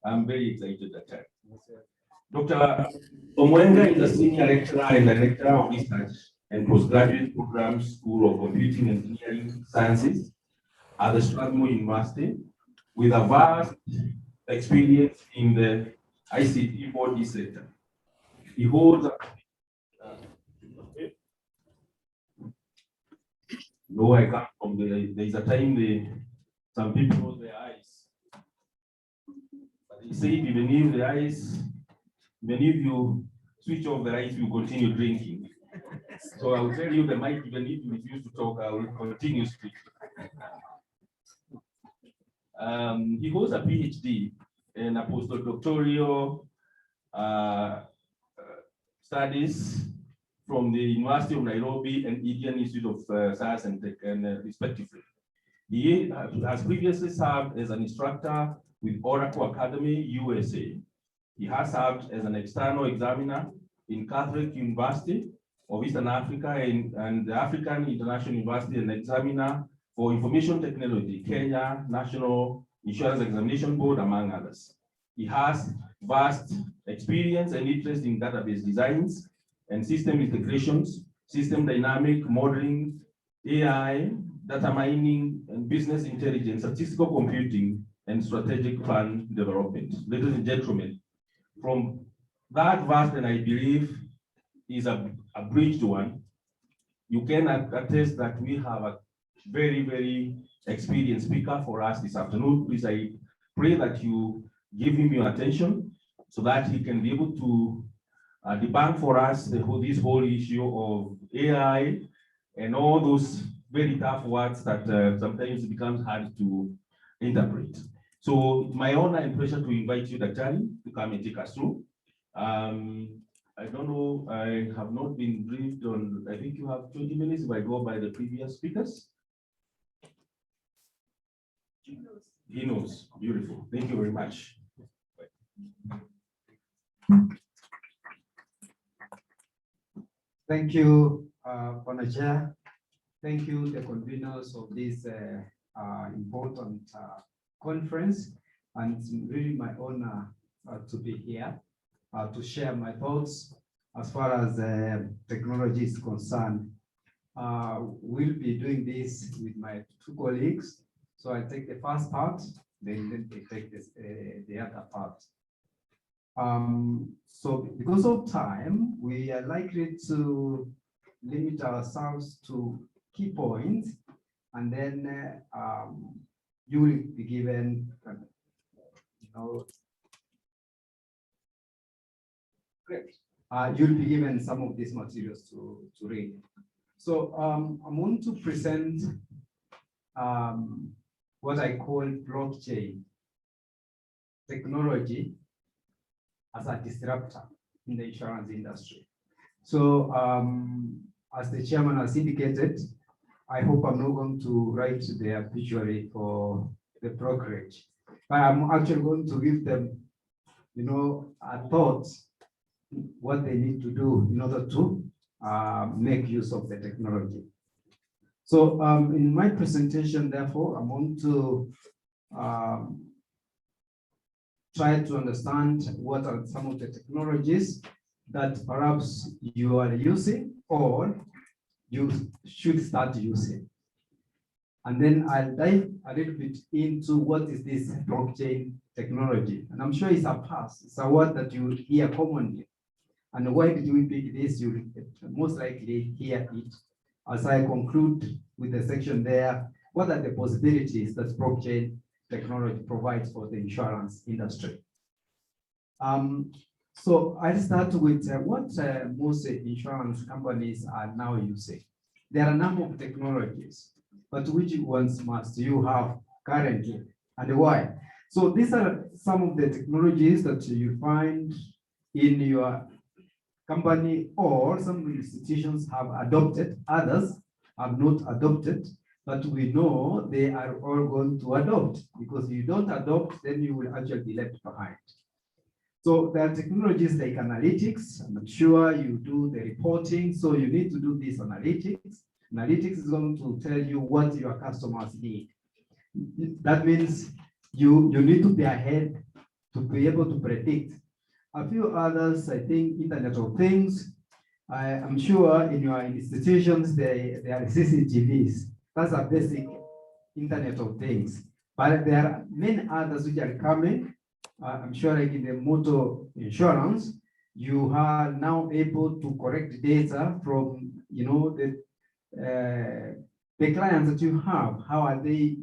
I'm very excited at that. Dr. Omwenga is a senior lecturer and director of research and postgraduate programs, School of Computing and Engineering Sciences at the Strathmore University, with a vast experience in the ICT body sector. He holds a no, I can't from there's a time some people close their eyes. But he said even if the eyes, even if you switch off the lights, you continue drinking. So I will tell you the mic, even if you refuse to talk, I will continue speaking. He holds a PhD in a postdoctoral studies from the University of Nairobi and Indian Institute of Science and Tech, respectively. He has previously served as an instructor with Oracle Academy, USA. He has served as an external examiner in Catholic University of Eastern Africa and the African International University, and examiner for information technology, Kenya National Insurance Examination Board, among others. He has vast experience and interest in database designs and system integrations, system dynamic modeling, AI, data mining, and business intelligence, statistical computing, and strategic plan development. Ladies and gentlemen, from that vast, and I believe is a bridged one, you can attest that we have a very, very experienced speaker for us this afternoon. Please, I pray that you give him your attention so that he can be able to debunk for us this whole issue of AI and all those very tough words that sometimes becomes hard to interpret. So my honor and pleasure to invite you, Dr. to come and take us through. I don't know, I have not been briefed on, I think you have 20 minutes if I go by the previous speakers. He knows. Beautiful. Thank you very much. Thank you, Honour Chair. Thank you, the conveners of this important conference. And it's really my honor to be here to share my thoughts as far as technology is concerned. We'll be doing this with my two colleagues. So I take the first part, then they take this, the other part. So because of time, we are likely to limit ourselves to key points, and then you will be given, you'll be given some of these materials to read. So I'm going to present what I call blockchain technology as a disruptor in the insurance industry. So as the chairman has indicated, I hope I'm not going to write the obituary for the brokerage. I'm actually going to give them, a thought, what they need to do in order to make use of the technology. So in my presentation, therefore, I'm going to try to understand what are some of the technologies that perhaps you are using or you should start using. And then I'll dive a little bit into what is this blockchain technology. And I'm sure it's a past, it's a word that you hear commonly. And why did we pick this? You most likely hear it as I conclude with the section there. What are the possibilities that blockchain technology provides for the insurance industry? So I'll start with what most insurance companies are now using. There are a number of technologies, but which ones must you have currently and why? So these are some of the technologies that you find in your company, or some institutions have adopted, others have not adopted, but we know they are all going to adopt, because if you don't adopt, then you will actually be left behind. So there are technologies like analytics. I'm sure you do the reporting, so you need to do this analytics. Analytics is going to tell you what your customers need. That means you need to be ahead to be able to predict. A few others, I think, Internet of Things. I'm sure in your institutions, there are CCTVs. That's a basic Internet of Things. But there are many others which are coming. I'm sure like in the motor insurance, you are now able to collect data from, the clients that you have. How are they,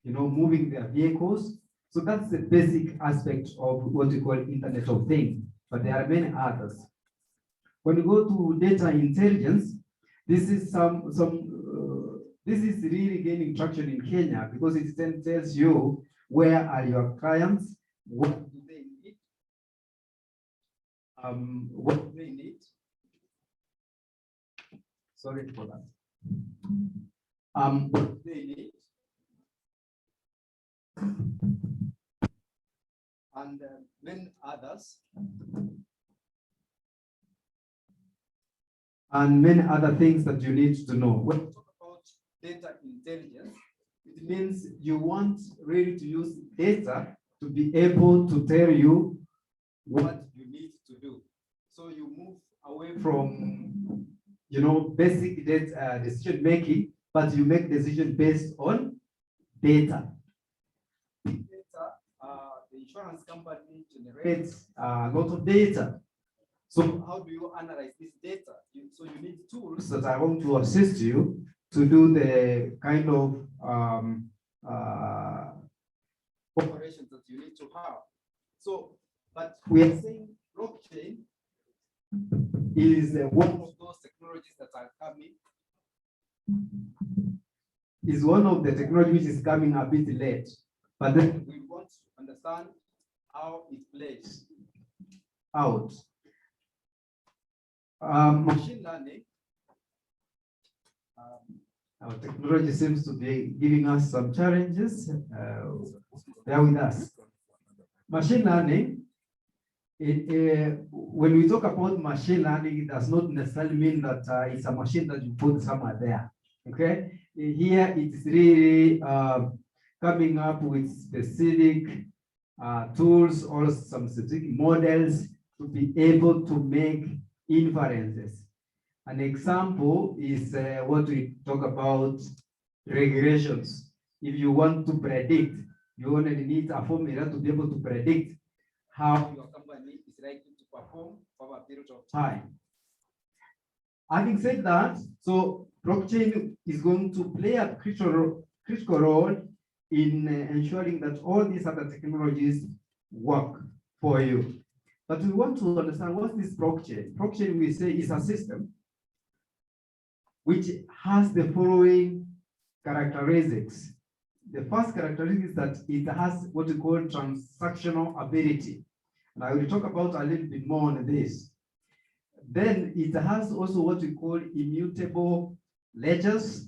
moving their vehicles? So that's the basic aspect of what we call Internet of Things, but there are many others. When you go to data intelligence, this is this is really gaining traction in Kenya because it then tells you where are your clients, what do they need, what do they need. Sorry for that. What do they need, and many others. And many other things that you need to know. When we talk about data intelligence, it means you want really to use data to be able to tell you what you need to do. So you move away from, basic data decision making, but you make decision based on data. Data, the insurance company generates a lot of data. So how do you analyze this data? So you need tools that are going to assist you to do the kind of operations that you need to have. So, but we are saying blockchain is one of those technologies that are coming. Is one of the technologies which is coming a bit late, but then we want to understand how it plays out. Machine learning, our technology seems to be giving us some challenges. Bear with us. Machine learning, when we talk about machine learning, it does not necessarily mean that it's a machine that you put somewhere there. Okay, here it's really coming up with specific tools or some specific models to be able to make inferences. An example is what we talk about regressions. If you want to predict, you only need a formula to be able to predict how your company is likely to perform over a period of time. Having said that, so blockchain is going to play a critical role in ensuring that all these other technologies work for you. But we want to understand what is blockchain. Blockchain, we say, is a system which has the following characteristics. The first characteristic is that it has what we call transactional ability. And I will talk about a little bit more on this. Then it has also what we call immutable ledgers,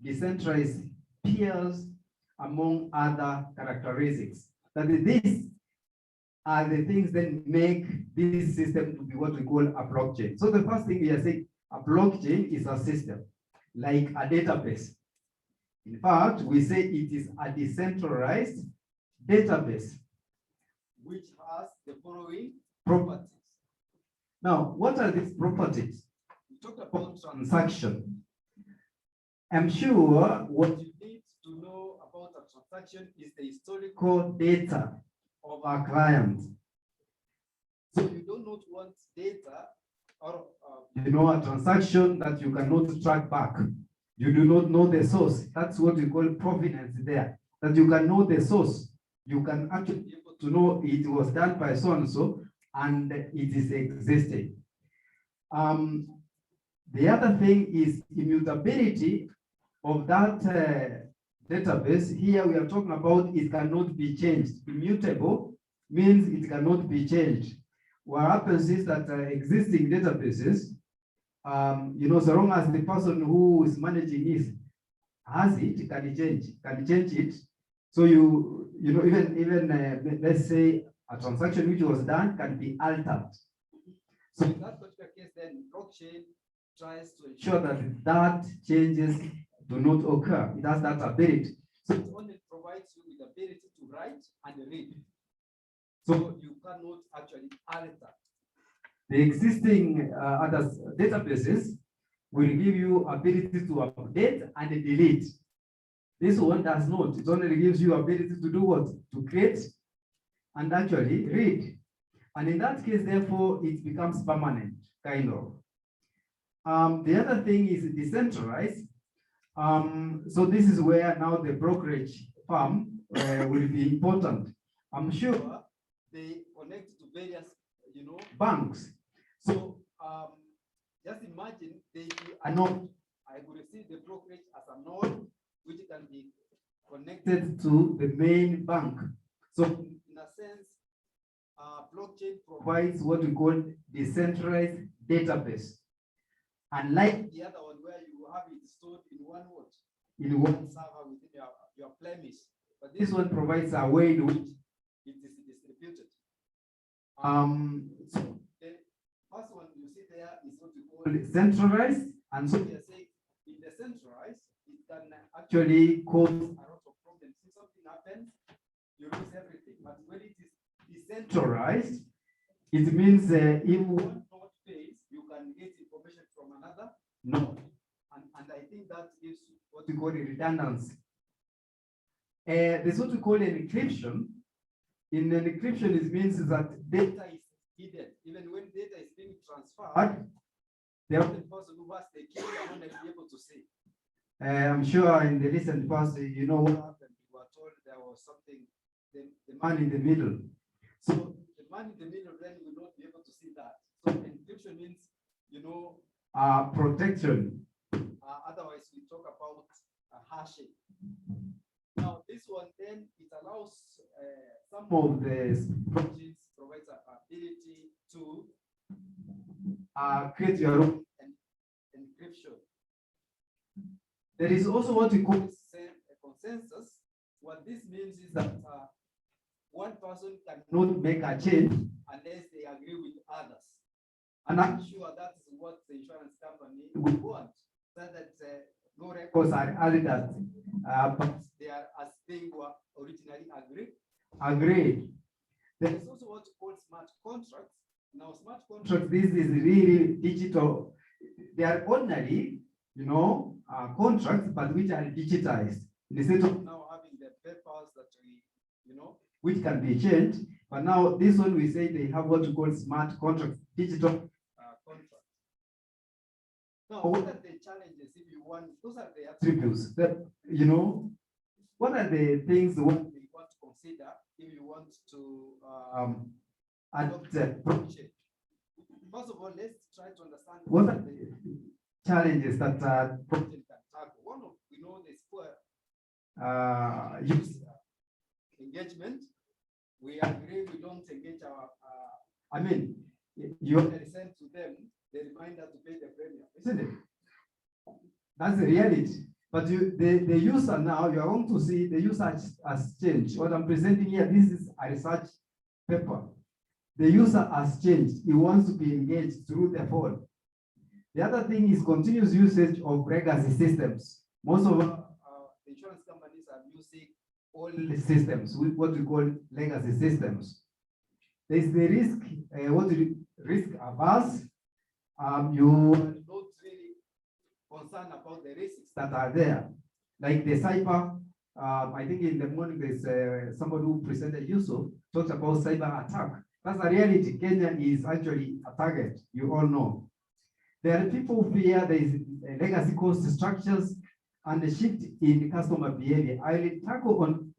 decentralized peers, among other characteristics. That these are the things that make this system to be what we call a blockchain. So the first thing we are saying, a blockchain is a system, like a database. In fact, we say it is a decentralized database, which has the following properties. Now, what are these properties? We talked about transaction. I'm sure what you need to know about a transaction is the historical data of our client. So you do not want data or a transaction that you cannot track back. You do not know the source. That's what we call provenance there. That you can know the source. You can actually be able to know it was done by so and so, and it is existing. The other thing is immutability of that database. Here we are talking about it cannot be changed. Immutable means it cannot be changed. What happens is that existing databases, so long as the person who is managing it has it, can change it. So even let's say a transaction which was done can be altered. So in that particular case, then blockchain tries to ensure that changes do not occur. It has that ability. So it only provides you with the ability to write and read. So you cannot actually alter. The existing other databases will give you ability to update and delete. This one does not. It only gives you ability to do what? To create and actually read. And in that case, therefore, it becomes permanent, kind of. The other thing is decentralized. So this is where now the brokerage firm will be important. I'm sure they connect to various, banks. So just imagine they are not. I would see the brokerage as a node which can be connected to the main bank. So in a sense, blockchain provides what we call decentralized database. Unlike the other one where you have it stored in one node, in one server within your premise. But this one provides a way in which it is distributed. So the first one you see there is what we call centralized, and so we are saying in the centralized, it can actually cause a lot of problems. If something happens, you lose everything. But when it is decentralized, it means if one node fails, you can get information from another node. And I think that gives what we call a redundancy. There's what we call an encryption. In an encryption, it means that data is hidden. Even when data is being transferred, the only person who has the key will not be able to see. I'm sure in the recent past, you know what happened. We were told there was something, the man in the middle. So the man in the middle then will not be able to see that. So encryption means, protection. Otherwise, we talk about hashing. Now, this one then it allows some of the projects provides an ability to create your own encryption. There is also what we call a consensus. What this means is that one person cannot make a change unless they agree with others. And I'm sure that is what the insurance company would want, so that no records are added, but they are as they were originally agreed. There is also what we call smart contracts. Now, smart contracts, this is really digital. They are ordinary, contracts, but which are digitized. Instead of now having the papers that we, which can be changed, but now this one we say they have what we call smart contracts, digital contracts. Now, what are the challenges if you want? Those are the attributes that, what are the things we want to consider if you want to adopt the blockchain? First of all, let's try to understand what are the challenges that blockchain can tackle. One of, we know this poor user engagement. We agree we don't engage our, you only send to them the reminder to pay the premium, isn't it? That's the reality. But the user now, you are going to see the user has changed. What I'm presenting here, this is a research paper. The user has changed. He wants to be engaged through the phone. The other thing is continuous usage of legacy systems. Most of insurance companies are using all systems, what we call legacy systems. There is the risk, risk averse. You are not really concerned about the risks that are there, like the cyber. I think in the morning there's somebody who presented Yusuf talked about cyber attack. That's a reality. Kenya is actually a target. You all know. There are people who fear there is legacy cost structures and the shift in customer behavior. I will tackle on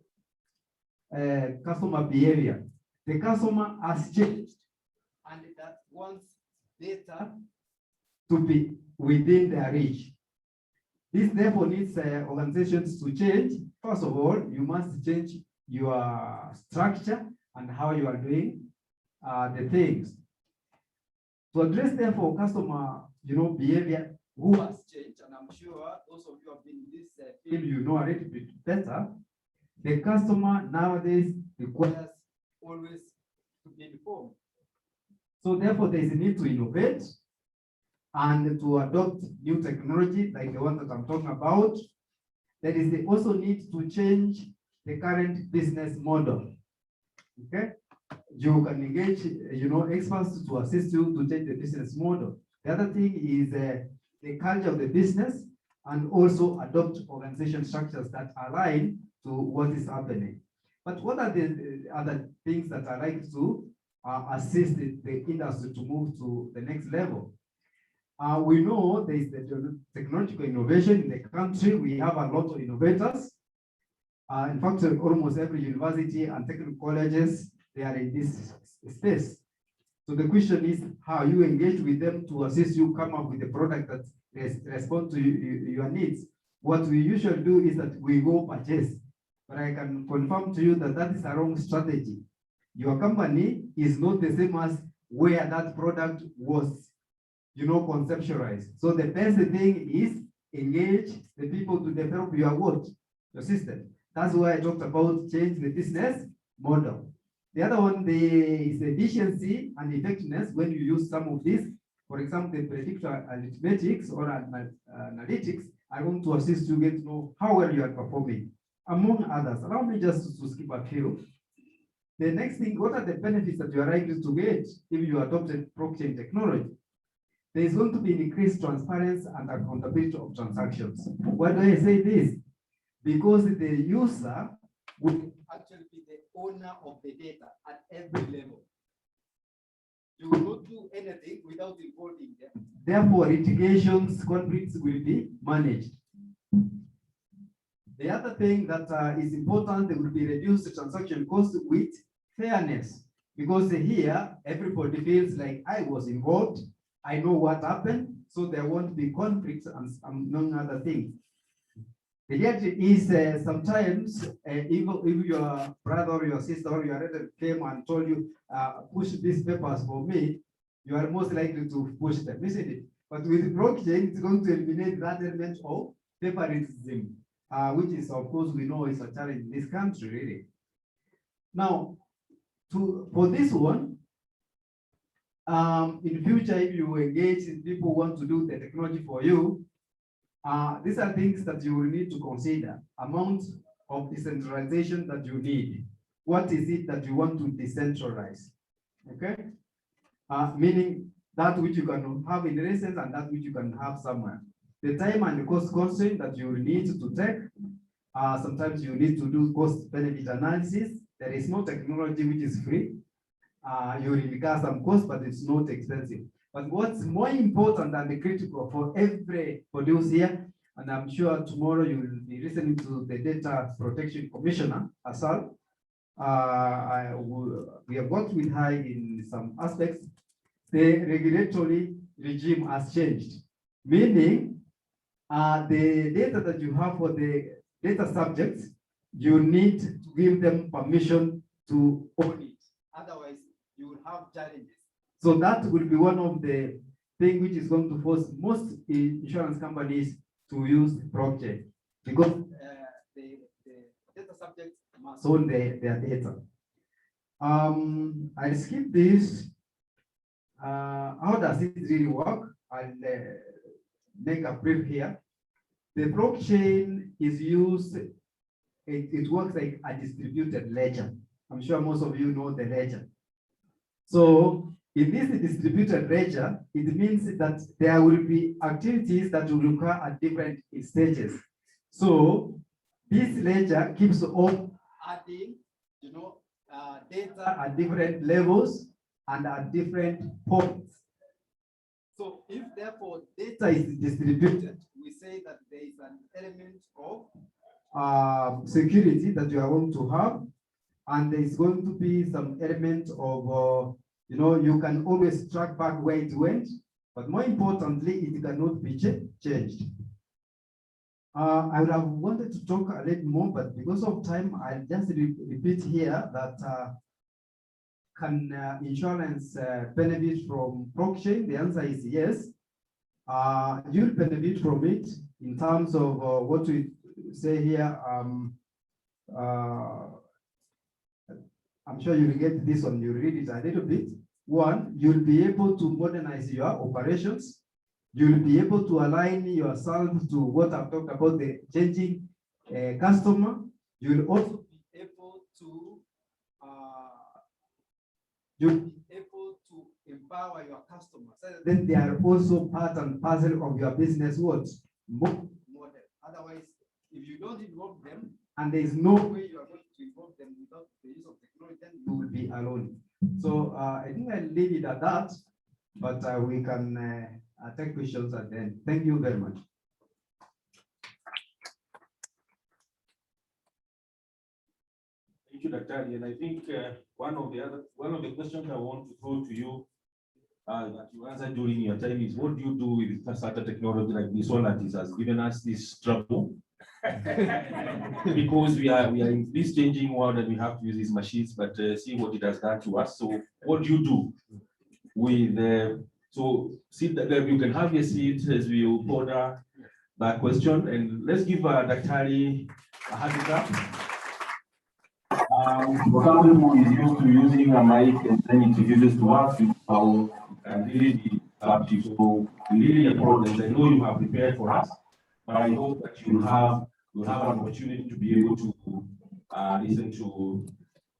customer behavior. The customer has changed, and that wants data to be within their reach. This therefore needs organizations to change. First of all, you must change your structure and how you are doing the things. To address therefore customer behavior who has changed, and I'm sure those of you who have been in this field, you know a little bit better. The customer nowadays requires always to be informed. So therefore, there is a need to innovate and to adopt new technology like the one that I'm talking about. There is also need to change the current business model. Okay. you can engage, experts to assist you to change the business model. The other thing is the culture of the business, and also adopt organization structures that align to what is happening. But what are the other things that are like to assist the industry to move to the next level? We know there is the technological innovation in the country. We have a lot of innovators. In fact, almost every university and technical colleges, they are in this space. So the question is how you engage with them to assist you come up with a product that responds to your needs. What we usually do is that we go purchase, but I can confirm to you that that is a wrong strategy. Your company is not the same as where that product was, conceptualized. So the best thing is engage the people to develop your system. That's why I talked about change the business model. The other one is the efficiency and effectiveness when you use some of these. For example, the predictor arithmetics or analytics, I want to assist you get to know how well you are performing, among others. Allow me just to skip a few. The next thing, what are the benefits that you are likely to get if you adopted blockchain technology? There is going to be increased transparency and accountability of transactions. Why do I say this? Because the user will actually be the owner of the data at every level. You will not do anything without involving them. Therefore, litigations, conflicts will be managed. The other thing that is important, there will be reduced transaction costs with fairness. Because here, everybody feels like I was involved, I know what happened, so there won't be conflicts and among other things. The reality is sometimes if your brother or your sister or your relative came and told you, push these papers for me, you are most likely to push them, isn't it? But with blockchain, it's going to eliminate that element of paperism, which is, of course, we know is a challenge in this country, really. Now, for this one, in future, if you engage in people who want to do the technology for you, these are things that you will need to consider. Amount of decentralization that you need. What is it that you want to decentralize? Okay? Meaning that which you can have in residence and that which you can have somewhere. The time and the cost constraint that you will need to take. Sometimes you need to do cost benefit analysis. There is no technology which is free. You will incur some cost, but it's not expensive. But what's more important and critical for every producer here, and I'm sure tomorrow you will be listening to the Data Protection Commissioner, Asal. We have worked with her in some aspects. The regulatory regime has changed, meaning the data that you have for the data subjects, you need to give them permission to own it. Otherwise, you will have challenges. So that will be one of the things which is going to force most insurance companies to use blockchain, because the data subjects must own their data. I'll skip this. How does it really work? I'll make a brief here. The blockchain is used, it works like a distributed ledger. I'm sure most of you know the ledger. So in this distributed ledger, it means that there will be activities that will occur at different stages. So this ledger keeps on adding, data at different levels and at different points. So if therefore data is distributed, we say that there is an element of security that you are going to have, and there is going to be some element of you can always track back where it went, but more importantly, it cannot be changed. I would have wanted to talk a little more, but because of time, I'll just repeat here that can insurance benefit from blockchain? The answer is yes. You'll benefit from it in terms of what we say here. I'm sure you'll get this one, you read it a little bit. One, you'll be able to modernize your operations. You'll be able to align yourself to what I've talked about, the changing customer. You'll also be able to you'll be able to empower your customers. Then they are also part and parcel of your business what? Model. Otherwise, if you don't involve them, and there is no way you are going to involve them without the use of technology, then you will be alone. So I think I'll leave it at that, but we can take questions at the end. Thank you very much. Thank you, Dr. And I think one of the questions I want to throw to you that you answered during your time is, what do you do with such a technology like this one that has given us this trouble? Because we are in this changing world and we have to use these machines, but see what it has done to us. So what do you do with so see that you can have your seat as we order that question, and let's give Daktari a hand clap. For somebody who is used to using a mic and then introduces to us, how can really be adaptive. So Really apologize. I know you have prepared for us, but I hope that you'll have an opportunity to be able to listen to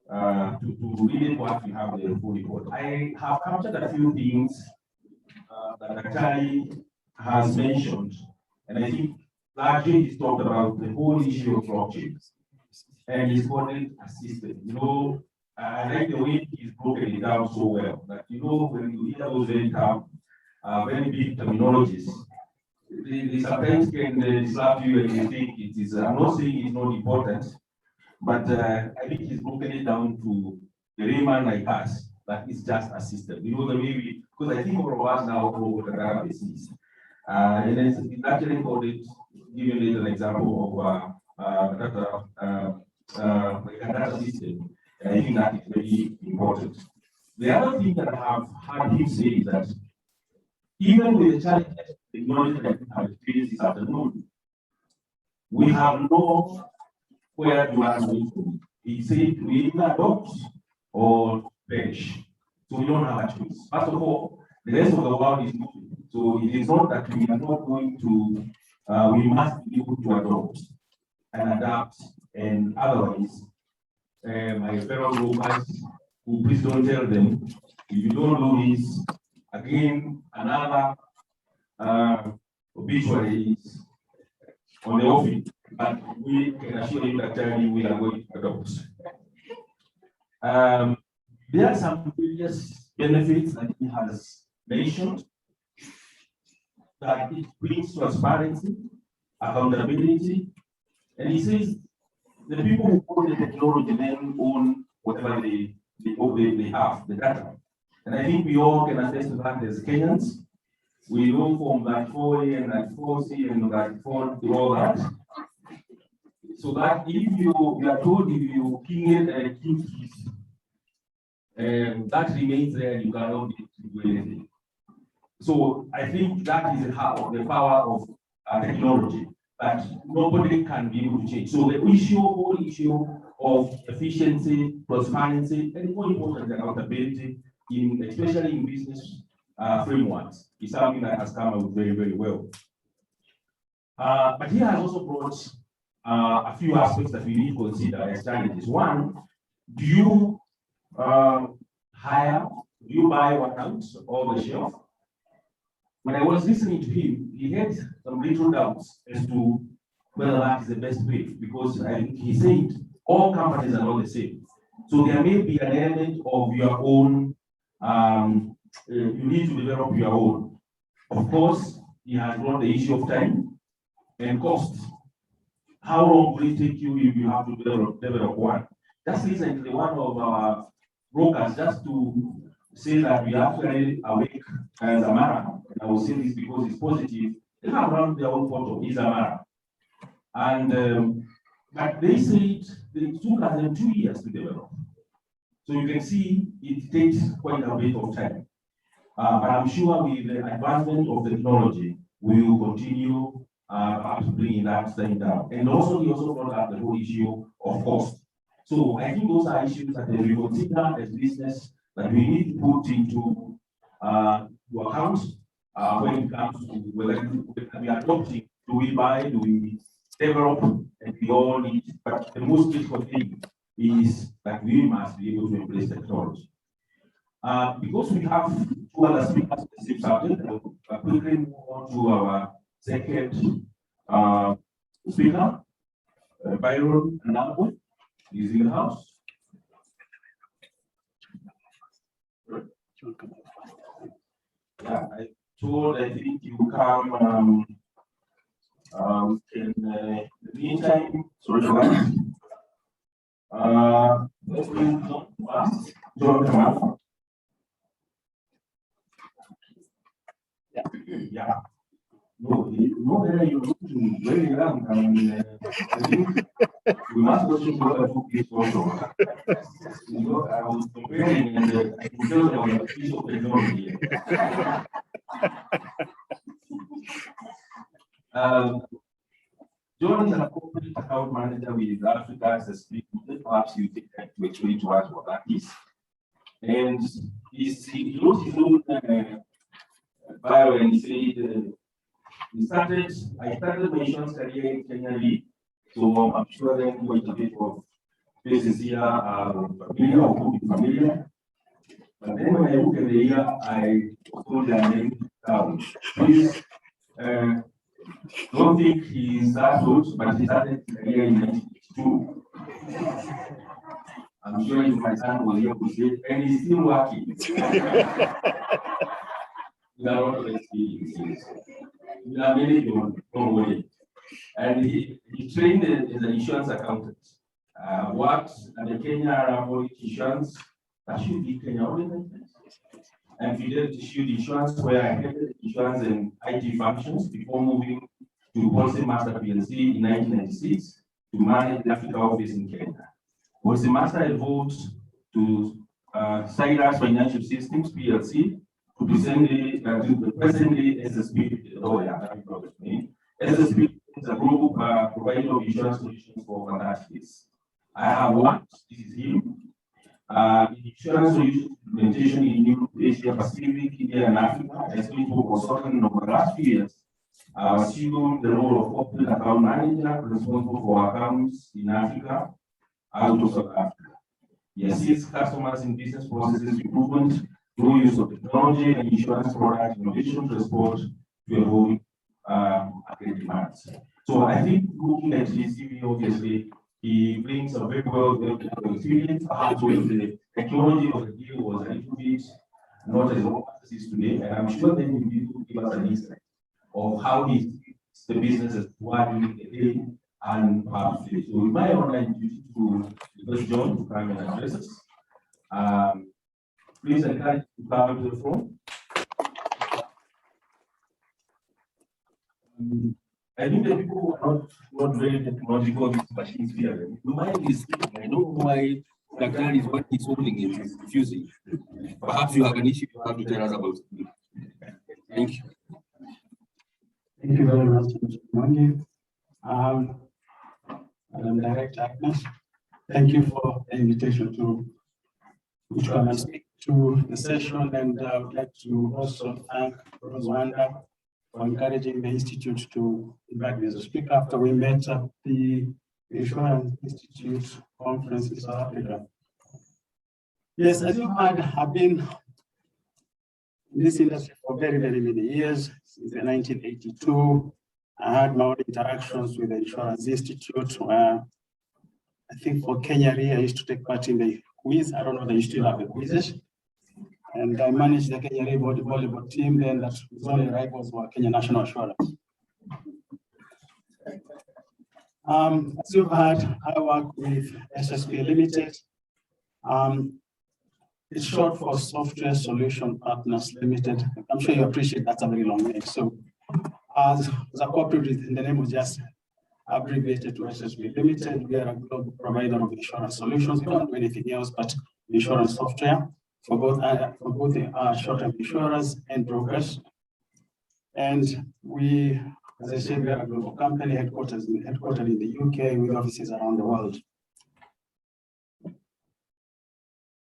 read what we have in the full report. I have captured a few things that Daktari has mentioned, and I think largely he's talked about the whole issue of blockchain, and he's called it a system. You know, I like the way he's broken it down so well. That you know, when you hear those very big terminologies, they sometimes can slap you and you think it is. I'm not saying it's not important, but I think he's broken it down to the layman like us. That it's just a system. You know the way we, because I think all of us now know what a database is. And it's actually called it, giving later an example of like a data system. And I think that is very important. The other thing that I have heard him say is that even with the challenges, technology that we have experienced this afternoon, we have no where to run away from. He said we either adopt or perish. So we don't have a choice. First of all, the rest of the world is moving. So it is not that we are not going to, we must be able to adopt and adapt. And otherwise, my fellow brokers, who please don't tell them, if you don't do this, again, another obituary is on the offing. But we can assure you that we are going to adopt. There are some previous benefits that he has mentioned, that it brings transparency, accountability, and he says the people who own the technology then own whatever they have, the data. And I think we all can attest to that as Kenyans. We know from that 4A and that 4C and that 4 all that. So that if you are told if you king it and king it, that remains there, you cannot do anything. So I think that is the power of technology, that nobody can be able to change. So the whole issue of efficiency, transparency, and more importantly, accountability, especially in business frameworks, is something that has come out very, very well. But he has also brought a few aspects that we need to consider as challenges. One, do you hire, do you buy one out or the shelf? When I was listening to him, he had some little doubts as to whether that is the best way, because he said all companies are not the same. So there may be an element of your own, you need to develop your own. Of course, he has brought the issue of time and cost. How long will it take you if you have to develop one? Just recently, one of our brokers, just to say that we actually awake as a marathon. And I will say this because it's positive. They have run their own portal, is a marathon. And but they said it took them 2 years to develop. So you can see it takes quite a bit of time. But I'm sure with the advancement of the technology, we will continue perhaps bringing that thing down. And also, he also brought up the whole issue of cost. So I think those are issues that we consider as business that we need to put into account when it comes to whether we are adopting, do we buy, do we develop, and we all need. But the most critical thing is that we must be able to embrace technology. Because we have two other speakers on the same subject, I will quickly move on to our second speaker, Byron Nabo, is in the house. Yeah, I think you come in the meantime. Sorry for that. Let's bring John first. John, come up. Yeah. No, you're looking very young. I think we must go to what I took this also. I was comparing and I can tell you a piece of technology. John is a corporate account manager with Africa as a speaker. Perhaps you take that to explain to us what that is. And he wrote his own bio and he said, I started my insurance career in Kenya, so I'm sure then quite a bit of places here are familiar or could be familiar. But then when I look at the year, I told their name down. Please don't think he's that old, but he started his career in 1982. I'm sure if my son was here to say, and he's still working. We are not experiences. We are many don't worry. And he trained as an insurance accountant. Worked at the Kenya Arable Insurance, that should be Kenya Origin. And Fidelity issued insurance where I headed insurance and IT functions before moving to Policy Master PLC in 1996 to manage the Africa office in Kenya. Policy Master evolved to Cyrus Financial Systems PLC to presently SSP. Oh yeah, SSP is a group provider of insurance solutions for overseas. I have worked, this is him, in insurance solutions implementation in Europe, Asia Pacific, India, and Africa. As people consultant over the last few years, I assumed the role of corporate account manager responsible for accounts in Africa, out of South Africa. He assists customers in business processes improvement through use of technology and insurance product innovation to respond to evolving market demands. So I think looking at his CV, obviously, he brings a very well experience. Perhaps with the technology of the deal was a little bit not as robust as it is today, and I'm sure then he will give us an insight of how he sees the business as during the day and perhaps today. So with my online duty to request John to come and address us. Please encourage to come to the phone. I think the people who are not very technological, these machines here, the mind is, I don't know why Dakar is what he's holding it is confusing. Perhaps you have an issue you have to tell us about. Thank you. Thank you very much, Mr. Mwangi. Madam Director Agnes, thank you for the invitation to come and speak to the session, and I would like to also thank Roswanda for encouraging the Institute to invite me as a speaker after we met at the Insurance Institute conference in South Africa. Yes, as you heard, I've been in this industry for very, very many years, since 1982. I had my own interactions with the Insurance Institute, where I think for Kenya, I used to take part in the quiz. I don't know if they still have the quizzes. And I managed the Kenya volleyball team then that was only rivals were Kenya National Assurance. As you've heard, I work with SSP Limited. It's short for Software Solution Partners Limited. I'm sure you appreciate that's a very long name. So as a cooperative, the name was just abbreviated to SSP Limited. We are a global provider of insurance solutions. We don't do anything else but insurance software for both the short-term insurers and brokers. And we, as I said, we are a global company headquartered in the UK with offices around the world.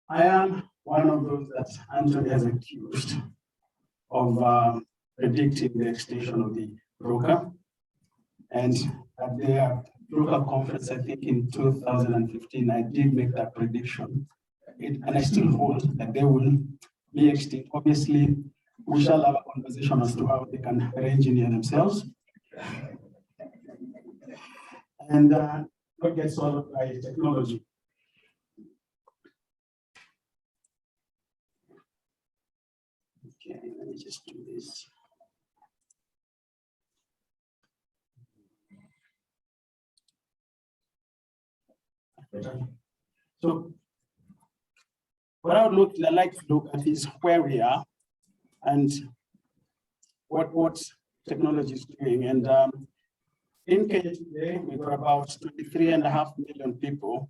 I am one of those that Anthony has accused of predicting the extinction of the broker. And at the broker conference, I think in 2015, I did make that prediction. and I still hold that they will be extinct. Obviously, we shall have a conversation as to how they can re-engineer themselves and not get swallowed by technology. Okay, let me just do this. So what I would like to look at is where we are and what technology is doing. And in Kenya today, we've got about 23.5 million people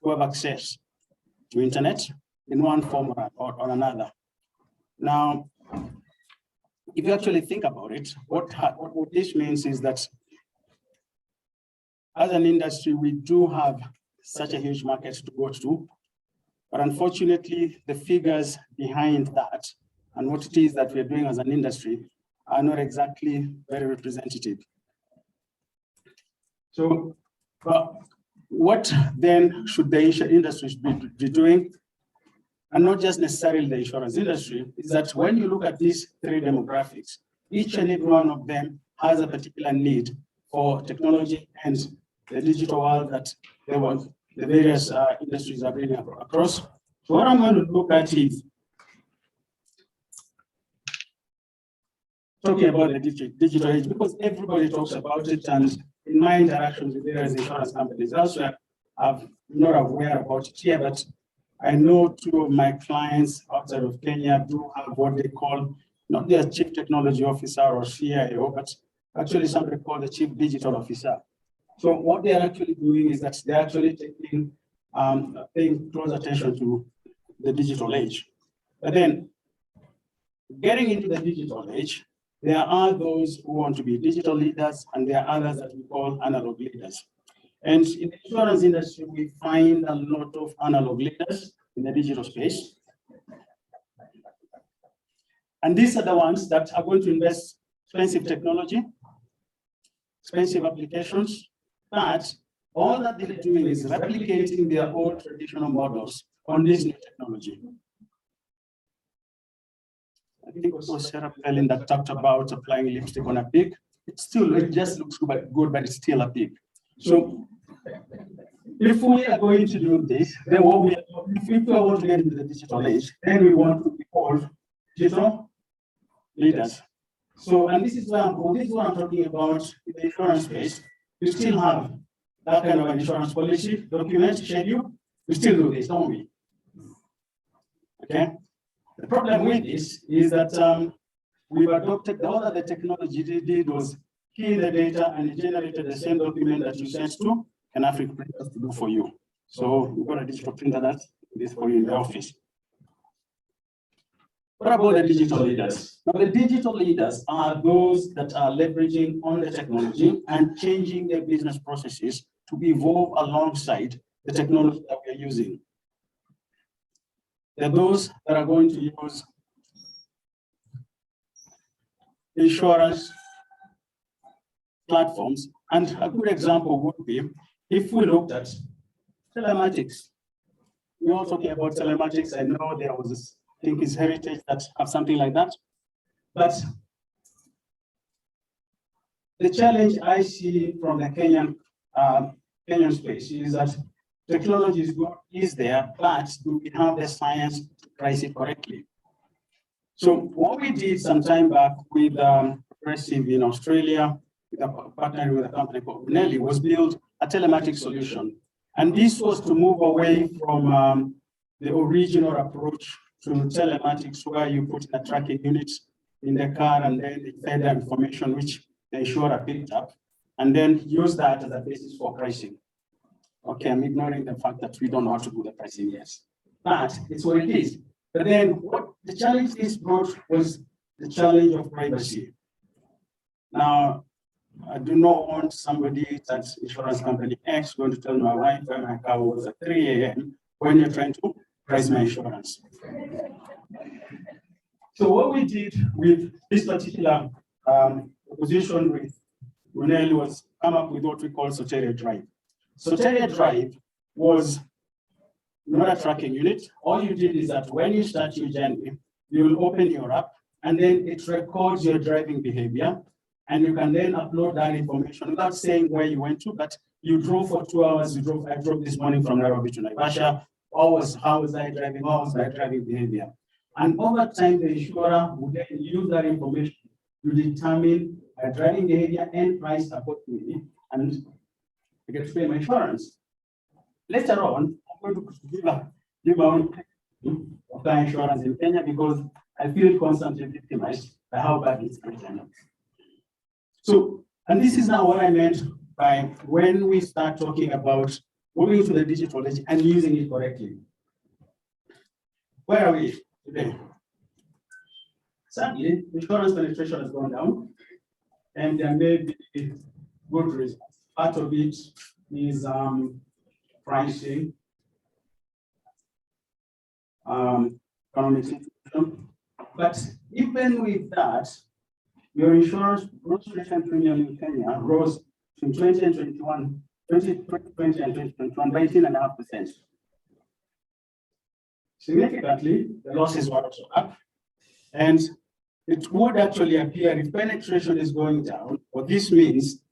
who have access to internet in one form or another. Now, if you actually think about it, what this means is that as an industry, we do have such a huge market to go to, but unfortunately, the figures behind that and what it is that we're doing as an industry are not exactly very representative. So, what then should the industry be doing? And not just necessarily the insurance industry, is that when you look at these three demographics, each and every one of them has a particular need for technology and the digital world that the various industries are bringing across. So what I'm going to look at is talking about the digital age, because everybody talks about it, and in my interactions with various insurance companies elsewhere, I'm not aware about it here, but I know two of my clients outside of Kenya do have what they call, not their chief technology officer or CIO, but actually somebody called the chief digital officer. So what they're actually doing is that they're actually taking, paying close attention to the digital age. But then getting into the digital age, there are those who want to be digital leaders, and there are others that we call analog leaders. And in the insurance industry, we find a lot of analog leaders in the digital space. And these are the ones that are going to invest expensive technology, expensive applications, but all that they're doing is replicating their old traditional models on this new technology. I think it was Sarah Palin that talked about applying lipstick on a pig. It just looks good, but it's still a pig. So if we are going to do this, then if we want to get into the digital age, then we want to be called digital leaders. So, and this is what I'm talking about in the insurance space. You still have that kind of an insurance policy, document, schedule. We still do this, don't we? Okay. The problem with this is that we've adopted all that the technology did was key in the data, and it generated the same document that you sent to an African printer to do for you. So you've got a digital printer that is for you in the office. What about the digital leaders? Now, the digital leaders are those that are leveraging on the technology and changing their business processes to evolve alongside the technology that we're using. They're those that are going to use insurance platforms. And a good example would be if we looked at telematics. We're all talking about telematics. I know there was this, I think it's Heritage that have something like that. But the challenge I see from the Kenyan space is that technology is there, but do we have the science to price it correctly? So what we did some time back with Progressive in Australia, partnering with a company called Nelly, was build a telematics solution. And this was to move away from the original approach to telematics, where you put in a tracking unit in the car and then it fed the information which the insurer picked up, and then use that as a basis for pricing. Okay, I'm ignoring the fact that we don't know how to do the pricing yet, but it's what it is. But then what the challenge this brought was the challenge of privacy. Now, I do not want somebody that's insurance company X going to tell my wife when my car was at 3 a.m. when you're trying to price my insurance. So what we did with this particular proposition with Runel was come up with what we call Soteria Drive. Soteria Drive was not a tracking unit. All you did is that when you start your journey, you will open your app and then it records your driving behavior. And you can then upload that information without saying where you went to, but you drove for 2 hours, I drove this morning from Nairobi to Naivasha. How was I driving? How was my driving behavior? And over time, the insurer would then use that information to determine my driving behavior and price accordingly, and I get to pay my insurance. Later on, I'm going to give my own of car insurance in Kenya because I feel constantly victimized by how bad it's getting. So, and this is now what I meant by when we start talking about moving to the digital age and using it correctly. Where are we today? Sadly, insurance penetration has gone down, and there may be good reasons. Part of it is pricing, economic situation. But even with that, your insurance gross written premium in Kenya rose in 2020 and 2021 by 18.5%. Significantly, the losses were also up. And it would actually appear if penetration is going down, what this means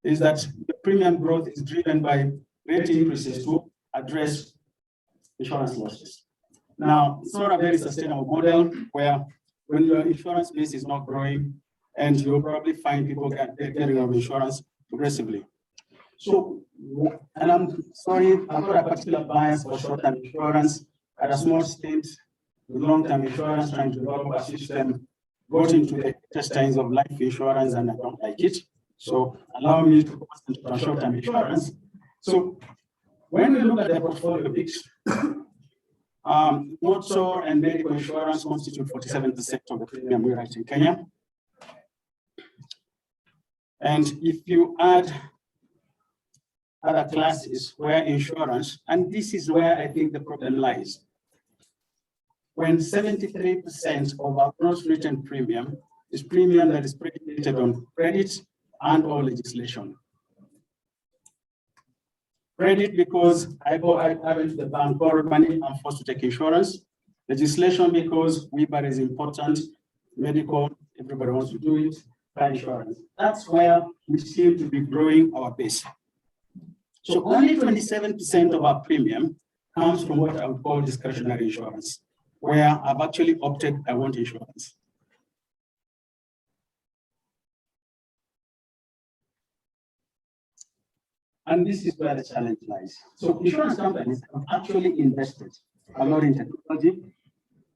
is that the premium growth is driven by rate increases to address insurance losses. Now, it's not a very sustainable model where when your insurance base is not growing, and you'll probably find people getting out of insurance progressively. So, and I'm sorry, I've got a particular bias for short-term insurance. At a small stint with long-term insurance, trying to develop a system, got into the intestines of life insurance, and I don't like it. So, allow me to concentrate on short-term insurance. So, when we look at the portfolio mix, motor and medical insurance constitute 47% of the premium we write in Kenya. And if you add other classes where insurance, and this is where I think the problem lies, when 73% of our gross written premium is premium that is predicated on credit and or legislation. Credit because I went to the bank, borrowed money, I'm forced to take insurance. Legislation because WIBA is important. Medical, everybody wants to do it. Car insurance. That's where we seem to be growing our base. So only 27% of our premium comes from what I would call discretionary insurance, where I've actually opted, I want insurance. And this is where the challenge lies. So insurance companies have actually invested a lot in technology,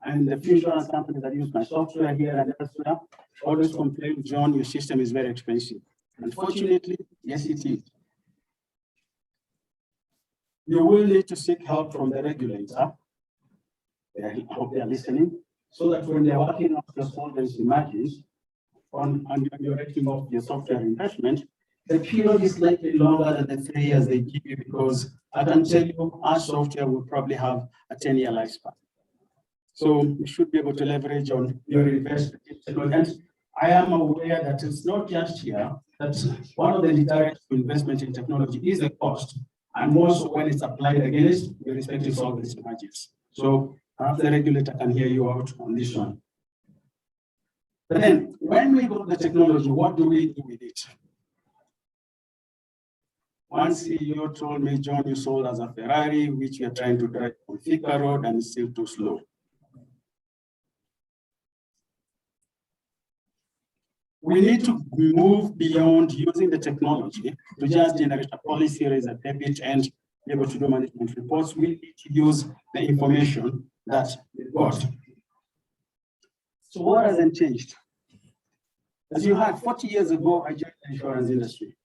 and the few insurance companies that use my software here and elsewhere always complain, John, your system is very expensive. Unfortunately, yes, it is. You will need to seek help from the regulator. I hope they are listening, so that when they're working on your solvency margins and you're writing off your software investment, the period is slightly longer than the 3 years they give you, because I can tell you our software will probably have a 10-year lifespan. So you should be able to leverage on your investment in technology. I am aware that it's not just here, that one of the deterrents to investment in technology is the cost, and more so when it's applied against your respective solvency margins. So perhaps the regulator can hear you out on this one. But then when we go to the technology, what do we do with it? One CEO told me, John, you sold us a Ferrari, which we are trying to drive on Thika Road and it's still too slow. We need to move beyond using the technology to just generate a policy, raise a debit, and be able to do management reports. We need to use the information that we've got. So what hasn't changed? As you heard, 40 years ago, I joined the insurance industry.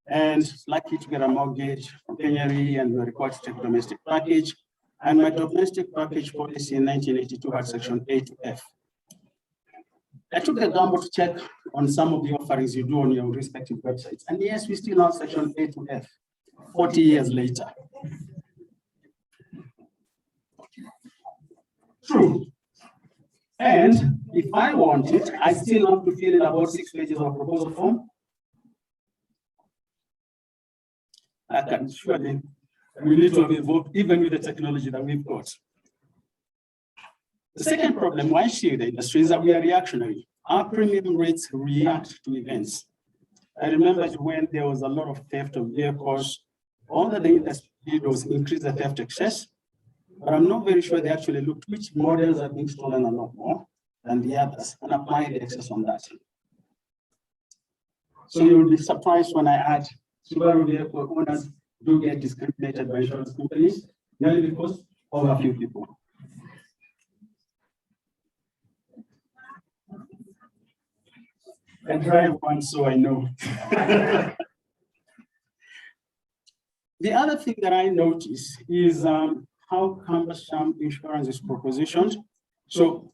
And lucky to get a mortgage from Kenya Re, and we were required to take a domestic package. And my domestic package policy in 1982 had section A to F. I took the gamble to check on some of the offerings you do on your respective websites. And yes, we still have section A to F, 40 years later. True. And if I want it, I still have to fill in about 6 pages of proposal form. I can surely We need to evolve even with the technology that we've got. The second problem why I see the industry is that we are reactionary. Our premium rates react to events. I remember when there was a lot of theft of vehicles, all that the industry did was increase the theft excess, but I'm not very sure they actually looked which models are being stolen a lot more than the others and apply the excess on that. So you'll be surprised when I add Subaru vehicle owners do get discriminated by insurance companies, merely because of a few people. I drive one, so I know. The other thing that I notice is how cumbersome insurance is propositioned. So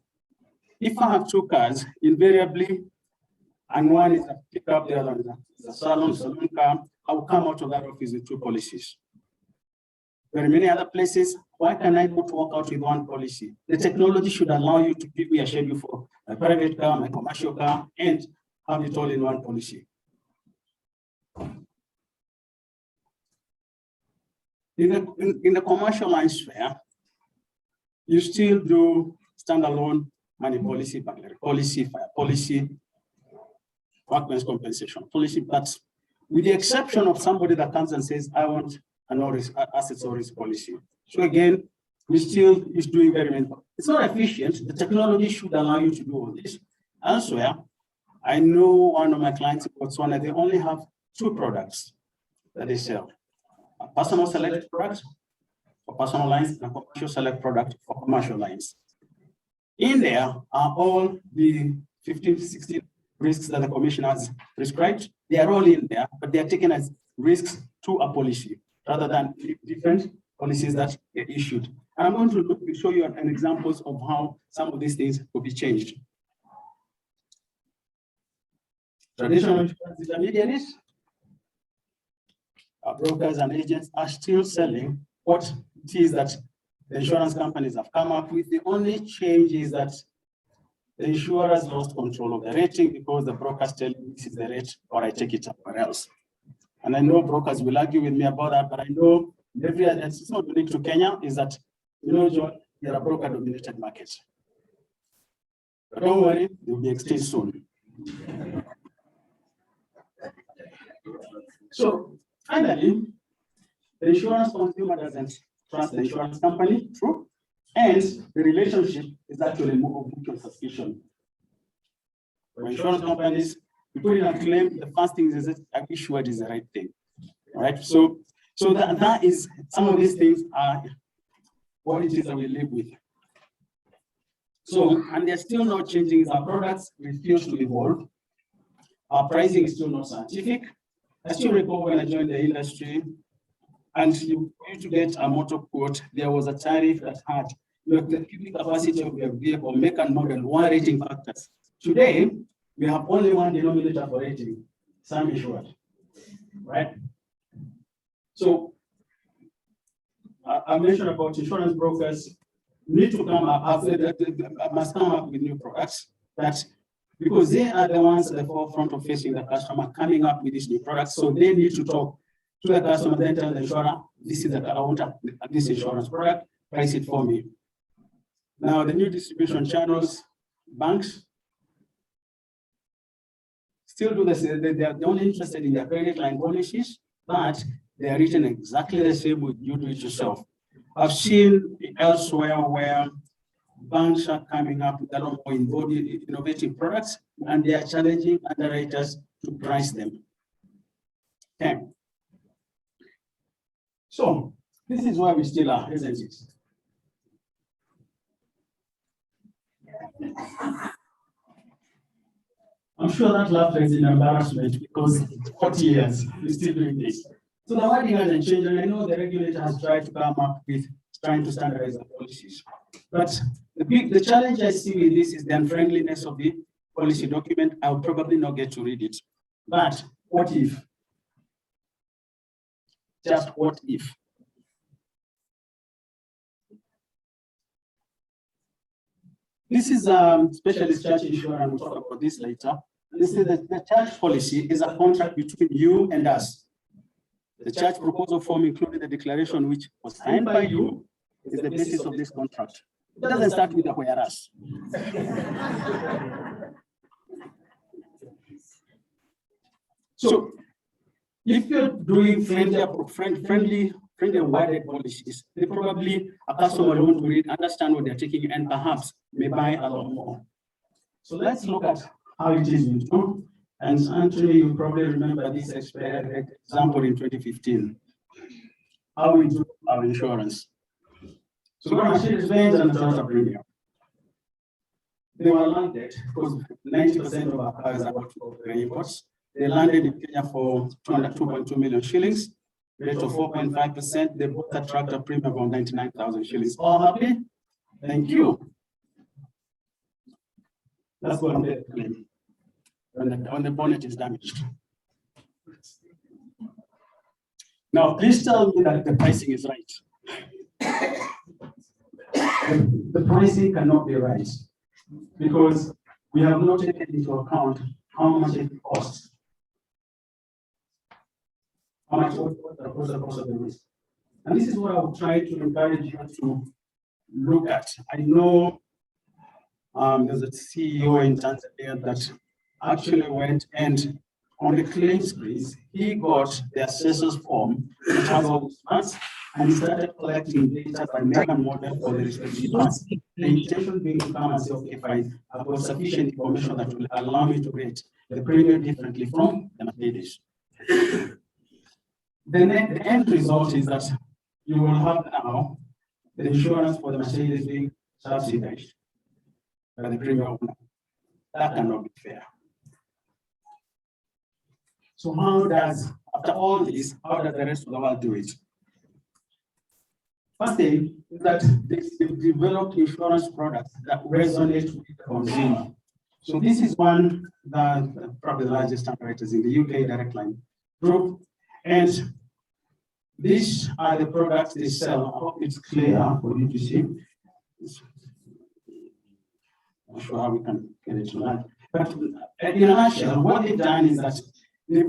if I have two cars, invariably, and one is a pickup, the other one is a saloon car, I will come out of that office with two policies. There are many other places. Why can I not walk out with one policy? The technology should allow you to give me a schedule for my private car, my commercial car, and have it all in one policy. In the commercial line sphere, you still do standalone money policy, burglary policy, fire policy, workman's compensation policy, but with the exception of somebody that comes and says, I want an assets or risk policy. So again, we still is doing very well. It's not efficient. The technology should allow you to do all this. Elsewhere, I know one of my clients in Botswana, they only have two products that they sell. A personal select product for personal lines and a commercial select product for commercial lines. In there are all the 15 to 16 risks that the commission has prescribed. They are all in there, but they are taken as risks to a policy rather than different policies that are issued. I'm going to show you an examples of how some of these things could be changed. Traditional insurance intermediaries, brokers and agents are still selling what it is that the insurance companies have come up with. The only change is that the insurers lost control of the rating because the brokers tell you this is the rate or I take it somewhere else. And I know brokers will argue with me about that, but I know it's not unique to Kenya, is that, you know, John, you're a broker-dominated market. But don't worry, they'll be extinct soon. So finally, the insurance consumer doesn't trust the insurance company, true, and the relationship is actually more of mutual suspicion. For insurance companies, you put in a claim, the first thing is that I be sure it is the right thing, right? So that is, some of these things are what it is that we live with. So, and they're still not changing, is our products refuse to evolve. Our pricing is still not scientific. I still recall when I joined the industry, and you used to get a motor quote, there was a tariff that had the cubic capacity of your vehicle, make and model, one rating factors. Today, we have only one denominator for rating, sum insured, right? So, I mentioned about insurance brokers need to come up, must come up with new products that, because they are the ones at the forefront of facing the customer, coming up with these new products. So they need to talk to the customer, then tell the insurer, this is the I want this insurance product, price it for me. Now the new distribution channels, banks still do this. They are only interested in their credit line policies, but they are written exactly the same with you do it yourself. I've seen elsewhere where banks are coming up with a lot more innovative products, and they are challenging underwriters to price them. Okay. So this is where we still are, isn't it? I'm sure that laughter is an embarrassment because 40 years we're still doing this. So the wording hasn't changed, and I know the regulator has tried to come up with trying to standardize the policies. But the challenge I see with this is the unfriendliness of the policy document. I'll probably not get to read it. But what if? Just what if? This is specialist church insurance, and we'll talk about this later. This is the church policy is a contract between you and us. The church proposal form, including the declaration which was signed by you, is the basis of this contract. It doesn't start with a whereas. So if you're doing friendly worded policies, they probably a customer will want to read, understand what they're taking, and perhaps may buy a lot more. So let's look at how it is in two. And Anthony, you probably remember this example in 2015. How we do our insurance. So we got Mercedes-Benz and Toyota Premium. They were landed because 90% of our cars are bought for imports. They landed in Kenya for 202.2 million shillings, rate of 4.5%. They bought a tractor premium of 99,000 shillings. All happy? Thank you. Let's go and pay the claim when the bonnet is damaged. Now, please tell me that the pricing is right. The pricing cannot be right because we have not taken into account how much it costs. How much what the cost of the risk. And this is what I would try to encourage you to look at. I know there's a CEO in Tanzania that actually went and on the claims screens, he got the assessor's form, which has all the funds, and he started collecting data by make and model for the respective funds. The intention being to come and say, okay, fine, I've got sufficient information that will allow me to rate the premium differently from the Mercedes. The end result is that you will have now the insurance for the Mercedes being subsidized by the premium owner. That cannot be fair. So how does, after all this, how does the rest of the world do it? First thing is that they've developed insurance products that resonate with the consumer. So this is one that probably the largest underwriters in the UK, Direct Line Group. And these are the products they sell. I hope it's clear for you to see. I'm not sure how we can get it to that. But in a nutshell, what they've done is that they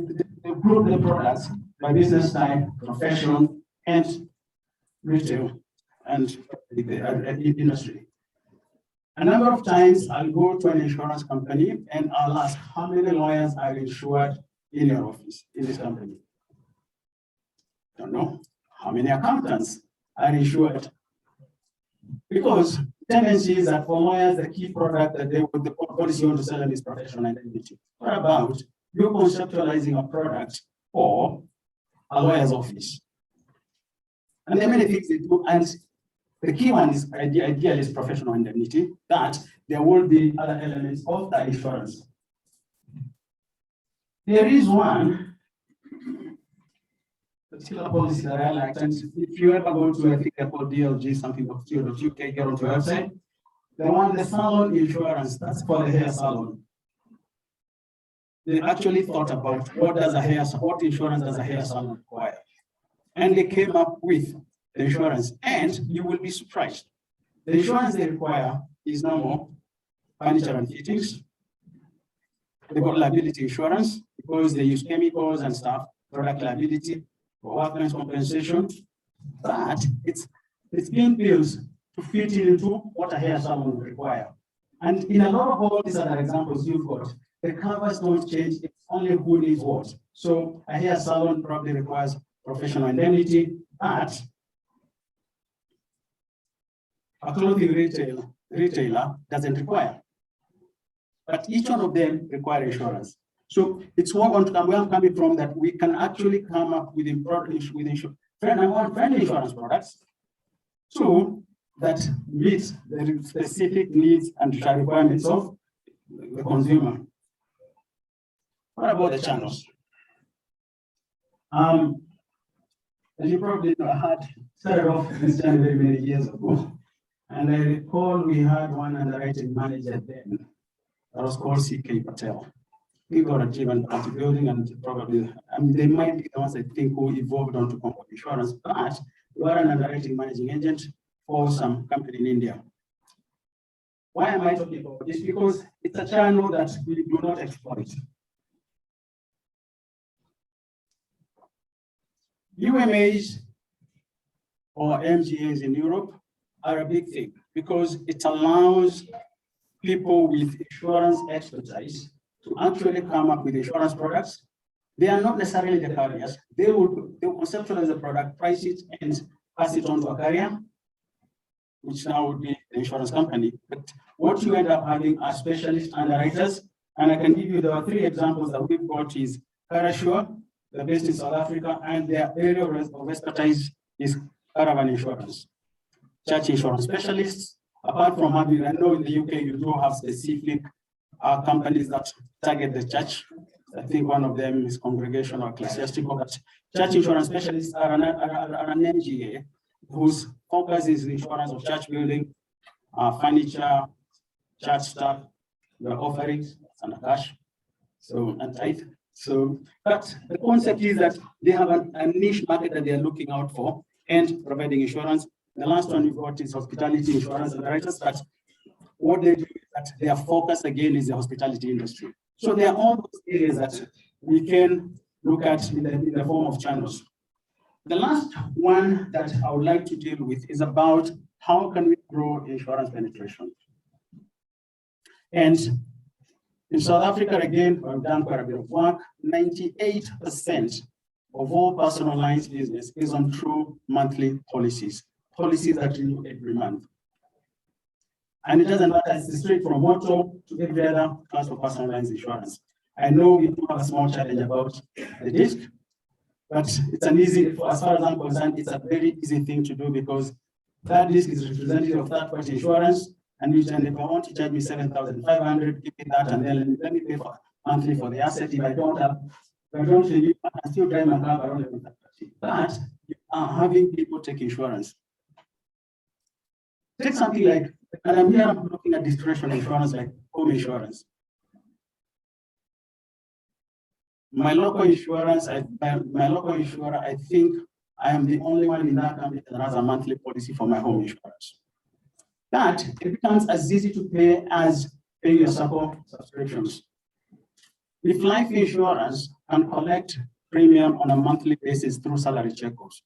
group the products by business type, profession, and retail, and the industry. A number of times I'll go to an insurance company and I'll ask, how many lawyers are insured in your office, in this company? Don't know. How many accountants are insured? Because tendency is that for lawyers, the key product that the policy you want to sell them is professional indemnity. What about you're conceptualizing a product for a lawyer's office? And there are many things they do, and the key one is ideally is professional indemnity, that there will be other elements of that insurance. There is one particular policy that I like, and if you ever go to, I think they're called DLG, something of .co.uk, get onto the website, they want the salon insurance, that's for the hair salon. They actually thought about what insurance does a hair salon require? And they came up with the insurance, and you will be surprised. The insurance they require is normal furniture and fittings. They've got liability insurance because they use chemicals and stuff, product liability, for workman's compensation, but it's being built to fit into what a hair salon would require. And in a lot of all these other examples you've got, the covers don't change, it's only who needs what. So a hair salon probably requires professional indemnity, but a clothing retailer doesn't require. But each one of them require insurance. So it's more going to come, where I'm coming from, that we can actually come up with friendly insurance products, so that meet the specific needs and requirements of the consumer. What about the channels? As you probably know, I had started off this journey very many years ago, and I recall we had one underwriting manager then that was called C.K. Patel. We got a driven party building, and probably, they might be the ones I think who evolved onto corporate insurance, but we were an underwriting managing agent for some company in India. Why am I talking about this? Because it's a channel that we do not exploit. UMAs or MGAs in Europe are a big thing because it allows people with insurance expertise to actually come up with insurance products. They are not necessarily the carriers. They will conceptualize the product, price it, and pass it on to a carrier, which now would be the insurance company. But what you end up having are specialist underwriters. And I can give you the 3 examples that we've got is Carasure, they're based in South Africa, and their area of expertise is caravan insurance. Church insurance specialists, apart from having, I know in the UK you do have specific companies that target the church. I think one of them is congregational or ecclesiastical, but church insurance specialists are an MGA whose focus is the insurance of church building, furniture, church staff, the offerings, and the cash, so and tithe. So, but the concept is that they have a niche market that they are looking out for and providing insurance. The last one we've got is hospitality insurance underwriters, but what they do is that their focus again is the hospitality industry. So there are all those areas that we can look at in the form of channels. The last one that I would like to deal with is about how can we grow insurance penetration. And in South Africa, again, we've done quite a bit of work. 98% of all personal lines business is on true monthly policies that renew every month. And it doesn't matter, it's straight from motor to every other class of personal lines insurance. I know we do have a small challenge about the disc, but it's an easy, as far as I'm concerned, it's a very easy thing to do because that disc is representative of third-party insurance. And if I want to charge me 7,500, give me that, and then let me pay for monthly for the asset. If I don't renew, I can still drive my car around every 30. But you are having people take insurance. Take something like, and I'm here looking at discretionary insurance like home insurance. My local insurance, my local insurer, I think I am the only one in that country that has a monthly policy for my home insurance. That it becomes as easy to pay as paying your support subscriptions. If life insurance can collect premium on a monthly basis through salary checkups,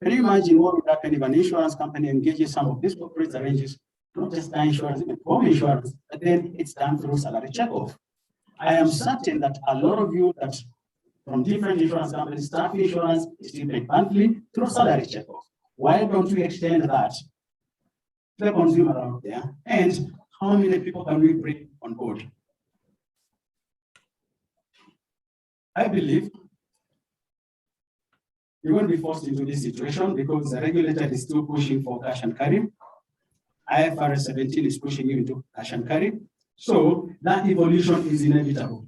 can you imagine what would happen if an insurance company engages some of these corporate arrangements, not just car insurance, even home insurance, but then it's done through salary checkup? I am certain that a lot of you that from different insurance companies, staff insurance is still paid monthly through salary checkup. Why don't we extend that to the consumer out there? And how many people can we bring on board? I believe you're going to be forced into this situation because the regulator is still pushing for cash and carry. IFRS 17 is pushing you into cash and carry. So that evolution is inevitable.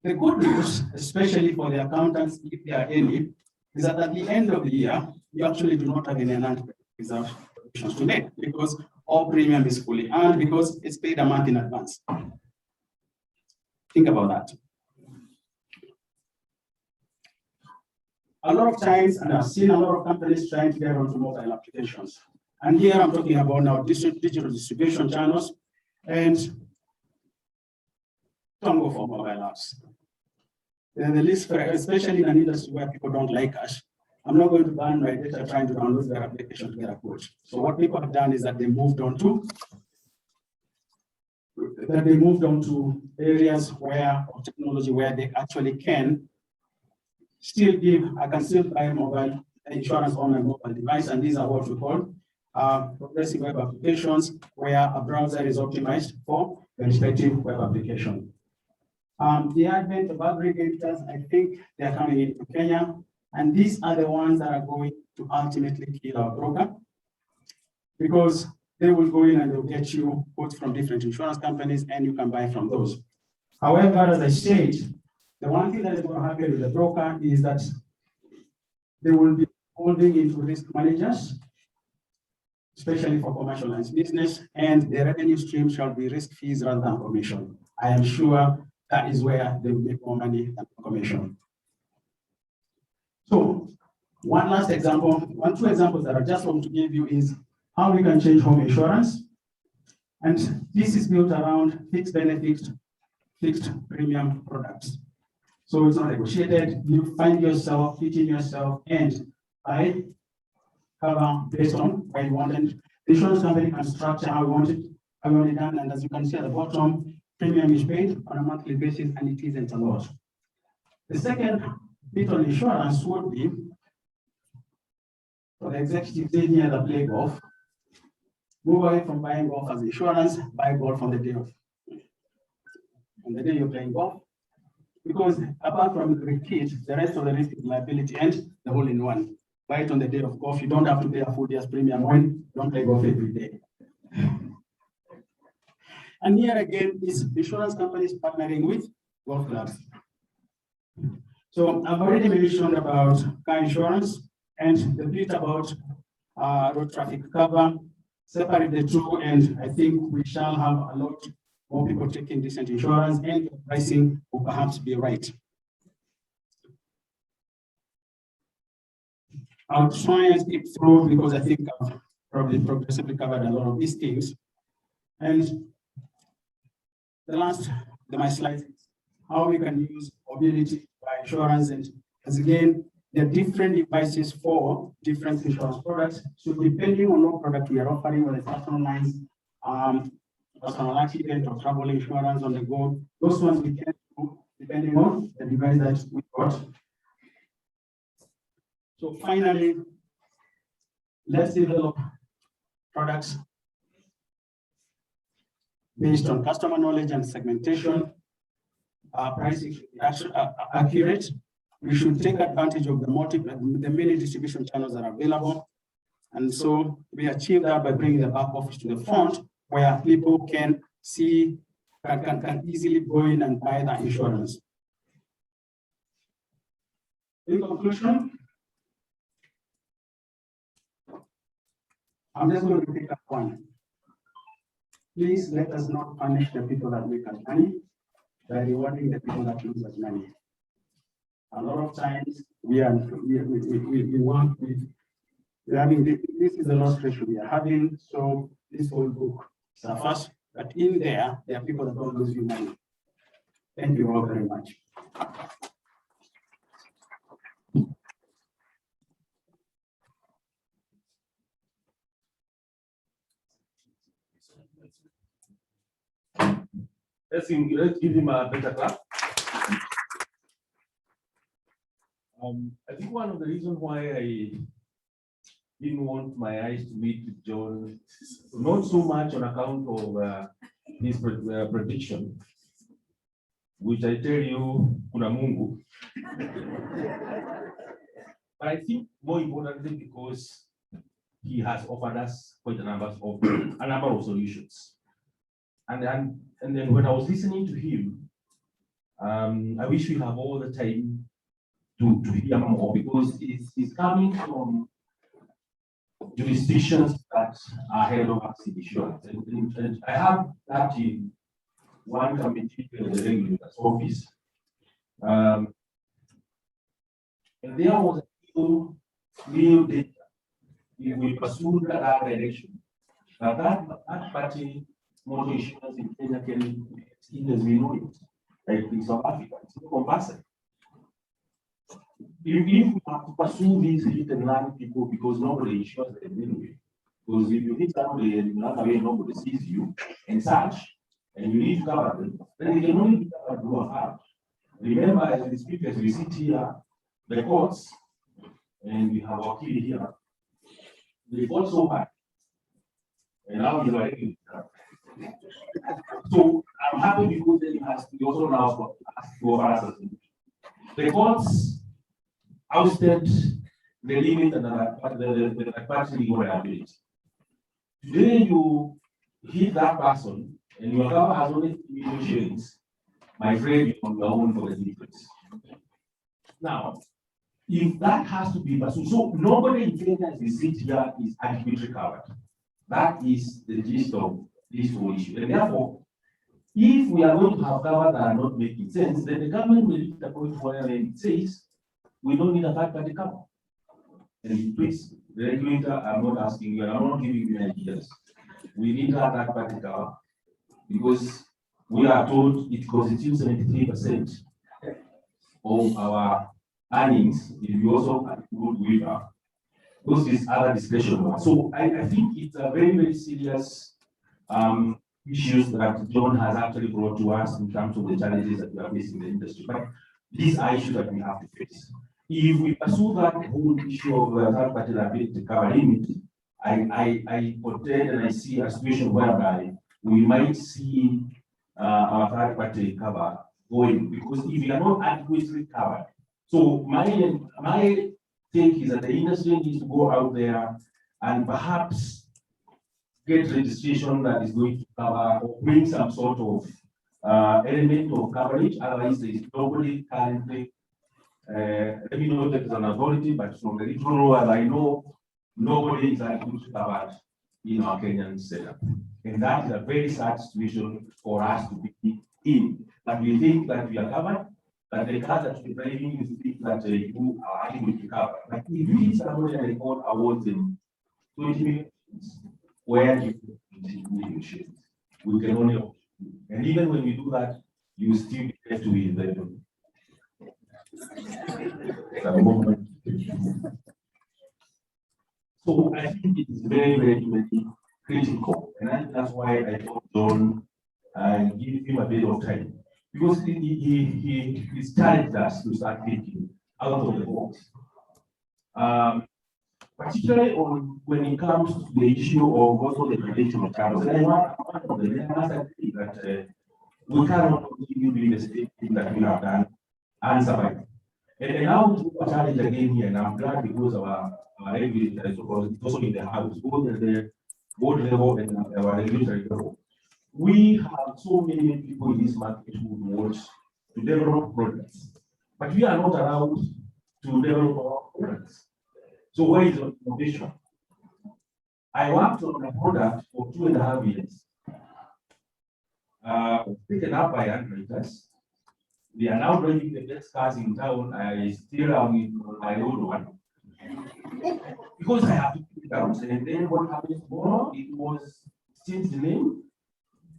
The good news, especially for the accountants, if there are any, is that at the end of the year, you actually do not have any unearned reserve provisions to make because all premium is fully earned because it's paid a month in advance. Think about that. A lot of times, and I've seen a lot of companies trying to get onto mobile applications. And here I'm talking about now digital distribution channels and don't go for mobile apps. Then the least, especially in an industry where people don't like cash, I'm not going to ban my data trying to download their application to get a quote. So what people have done is that they moved on to areas where of technology where they actually can still give, I can still buy mobile insurance on my mobile device, and these are what we call progressive web applications, where a browser is optimized for the respective web application. The advent of aggregators, I think they're coming into Kenya, and these are the ones that are going to ultimately kill our broker, because they will go in and they'll get you quotes from different insurance companies, and you can buy from those. However, as I said, the one thing that is going to happen with the broker is that they will be holding into risk managers, especially for commercial lines business, and the revenue stream shall be risk fees rather than commission. I am sure that is where they will make more money than commission. So, one last example, two examples that I just want to give you is how we can change home insurance. And this is built around fixed benefit, fixed premium products. So it's not negotiated. You find yourself, fitting yourself, and I cover based on where you want it. The insurance company can structure how you want it, done. And as you can see at the bottom, premium is paid on a monthly basis, and it isn't a lot. The second bit on insurance would be for the executives in here that play golf. Move away from buying golf as insurance, buy golf on the day of. On the day you're playing golf, because apart from the kit, the rest of the risk is liability and the whole in one. Buy it on the day of golf. You don't have to pay a full year's premium when you don't play golf every day. And here again is insurance companies partnering with golf clubs. So I've already mentioned about car insurance and the bit about road traffic cover. Separate the two, and I think we shall have a lot more people taking decent insurance, and pricing will perhaps be right. I'll try and skip through because I think I've probably progressively covered a lot of these things. And my slides is how we can use mobility by insurance, and as again, there are different devices for different insurance products. So depending on what product we are offering, whether it's personal lines, personal accident or travel insurance on the go, those ones we can do depending on the device that we got. So finally, let's develop products based on customer knowledge and segmentation. Pricing should be accurate. We should take advantage of the many distribution channels that are available. And so we achieve that by bringing the back office to the front, where people can see, can easily go in and buy that insurance. In conclusion, I'm just going to pick up one. Please let us not punish the people that make us money by rewarding the people that lose us money. A lot of times we work with, this is the loss ratio we are having, so this whole book suffers, but in there are people that don't lose you money. Thank you all very much. Let's give him a better clap. I think one of the reasons why I didn't want my eyes to meet with John, not so much on account of his prediction, which I tell you, kuna Mungu. But I think more importantly because he has offered us quite a number of solutions. And then when I was listening to him, I wish we have all the time to hear more, because it's coming from jurisdictions that are ahead of us in insurance. And I have that in one committee in the regulator's office. And there was a real data. If we pursue that direction, that party motor insurance in Kenya can be seen as we know it, like in South Africa. It's not compulsory. If we have to pursue these hit and run people because nobody insures them anyway, because if you hit somebody and run away, nobody sees you and such, and you need to cover them, then they can only be covered through a fund. Remember, as we speak, as we sit here, the courts, and we have our key here, they fought so hard, and now you are able to. So I'm happy because then you also now ask for us. The courts ousted the limit and the party legal liability. Today you hit that person and your cover has only 3 million shillings. My friend, you're on your own for the difference. Now, if that has to be pursued, so nobody in Kenya as we sit here is adequately covered. That is the gist of this whole issue. And therefore, if we are going to have covers that are not making sense, then the government will reach the point where it says, we don't need a third-party cover. And please, the regulator, I'm not asking you, and I'm not giving you ideas. We need a third-party cover because we are told it constitutes 73% of our earnings if we also include waiver. Those is other discretion. So I think it's a very, very serious issues that John has actually brought to us in terms of the challenges that we are facing in the industry. But these are issues that we have to face. If we pursue that whole issue of third-party liability cover limit, I portray and I see a situation whereby we might see our third-party cover going, because if we are not adequately covered. So my take is that the industry needs to go out there and perhaps get registration that is going to cover or bring some sort of element of coverage. Otherwise, there is nobody currently. Let me know that it's an authority, but from the regional, as I know, nobody is adequately covered in our Kenyan setup. And that is a very sad situation for us to be in. That we think that we are covered, that the car that we're driving is think that you are adequately covered. But if you hit somebody and record awards in 20 million, where you negotiate, we can only, and even when we do that, you still be left with the moment. So I think it is very, very, very critical, and that's why I told John and give him a bit of time, because he challenged us to start thinking out of the box. Particularly on when it comes to the issue of also the predation of cars. And I want to say that we cannot continue doing the same thing that we have done and survive. And now to a challenge again here, and I'm glad because our regulator is also in the house, both at the board level and our regulatory level. We have so many people in this market who want to develop products, but we are not allowed to develop our products. So where is the innovation? I worked on a product for 2.5 years. Taken up by underwriters. They are now driving the best cars in town. I still am in my old one. Because I have to put it out. And then what happens tomorrow? It was changed the name.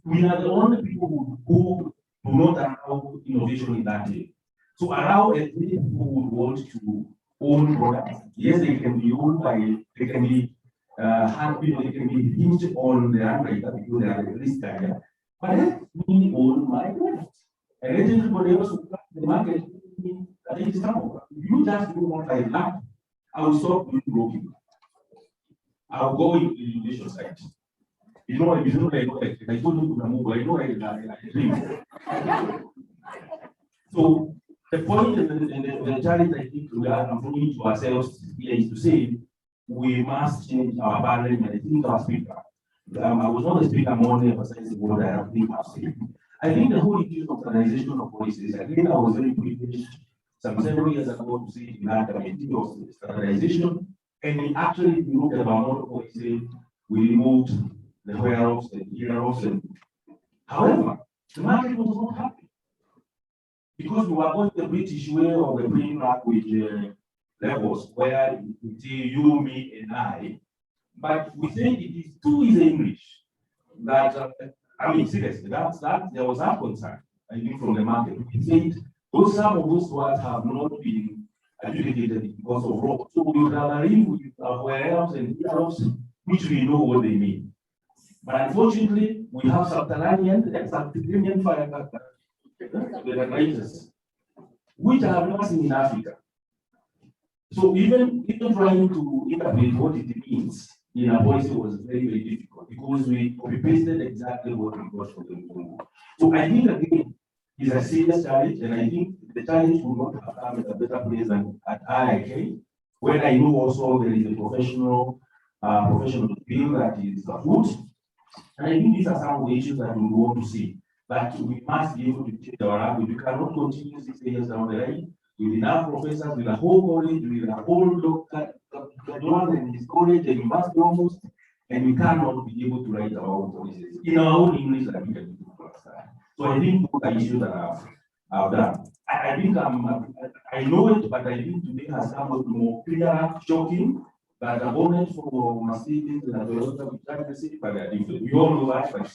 We are the only people who do not allow innovation in that way. So allow a people who want to own products. Yes, they can be owned by, they can be they can be hinged on the underwriter because they are the risk carrier. But let me own my products. And let everybody else who comes to the market, I think it's time. If you just do what I like, I will stop doing broking. I'll go into the innovation side. You know, if you know, I told you to move, I know I dream. So the point and the challenge I think we are bringing to ourselves here is to say we must change our paradigm. I think our speaker, I was not a speaker more emphasizing what I think I've said. I think the whole issue of standardization of policies, I think I was very privileged some several years ago to see we had a committee of standardization, and we actually, if you look at our model policy, we removed the whereof and hereof. However, the market was not happy because we were going the British way of the plain language levels where we say you, me, and I. But we said it is too easy English that I mean seriously, that there was that concern, I think, from the market. We said some of those words have not been adjudicated because of law. So we would rather live with whereof and hereof, which we know what they mean. But unfortunately, we have subterranean and subterranean fire regulators, which are not in Africa. So even trying to interpret what it means in a policy was very, very difficult because we pasted exactly what we got from the Congo. So I think again, it's a serious challenge, and I think the challenge will not have come at a better place than at IIK, where I know also there is a professional bill that is afoot. And I think these are some of the issues that we want to see. That we must be able to change our language. We cannot continue 6 years down the line with enough professors, with a whole college, with a whole doctor, in his college, and university almost, and we cannot be able to write our own policies in our own English that we can do. So I think those are issues that I've done. I think I know it, but I think today has come out more clear, shocking, that the bonnet for Mercedes and Toyota, we try to see, but they are different. We all know that, but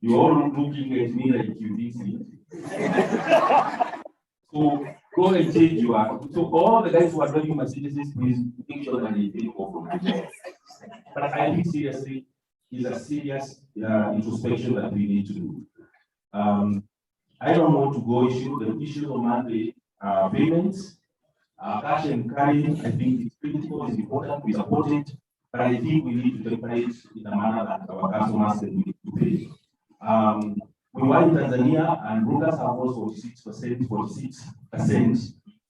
you all looking at me like you didn't see it. So Go and change your. So all the guys who are driving Mercedes, please make sure that they take off from the. But I think seriously, is a serious introspection that we need to do. I don't want to go issue the issues of monthly payments, cash and carry. I think it's critical, it's important, we support it, but I think we need to temper it in a manner that our customers can need to pay. We were in Tanzania and brokers have lost 46%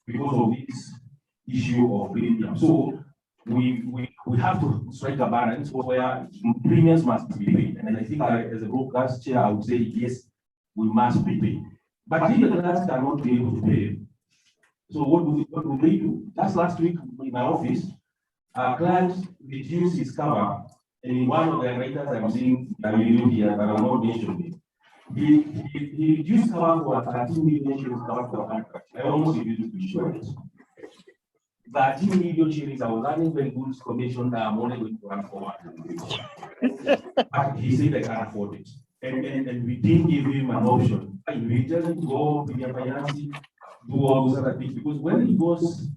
because of this issue of premium. So we have to strike a balance where premiums must be paid. And I think as a broker's chair, I would say yes, we must be paid. But if the clients cannot be able to pay, so what do they do? Just last week in my office, our client reduced his cover, and in one of the writers I'm seeing a video here, but I'm not mentioning it. He reduced cover for 13 million shillings cover for a contract. I almost refused to insure it. 13 million shillings, I was earning very good commission that I'm only going to run for 1. But he said I can't afford it. And we didn't give him an option. We tell him to go premium financing, do all those other things, because when it goes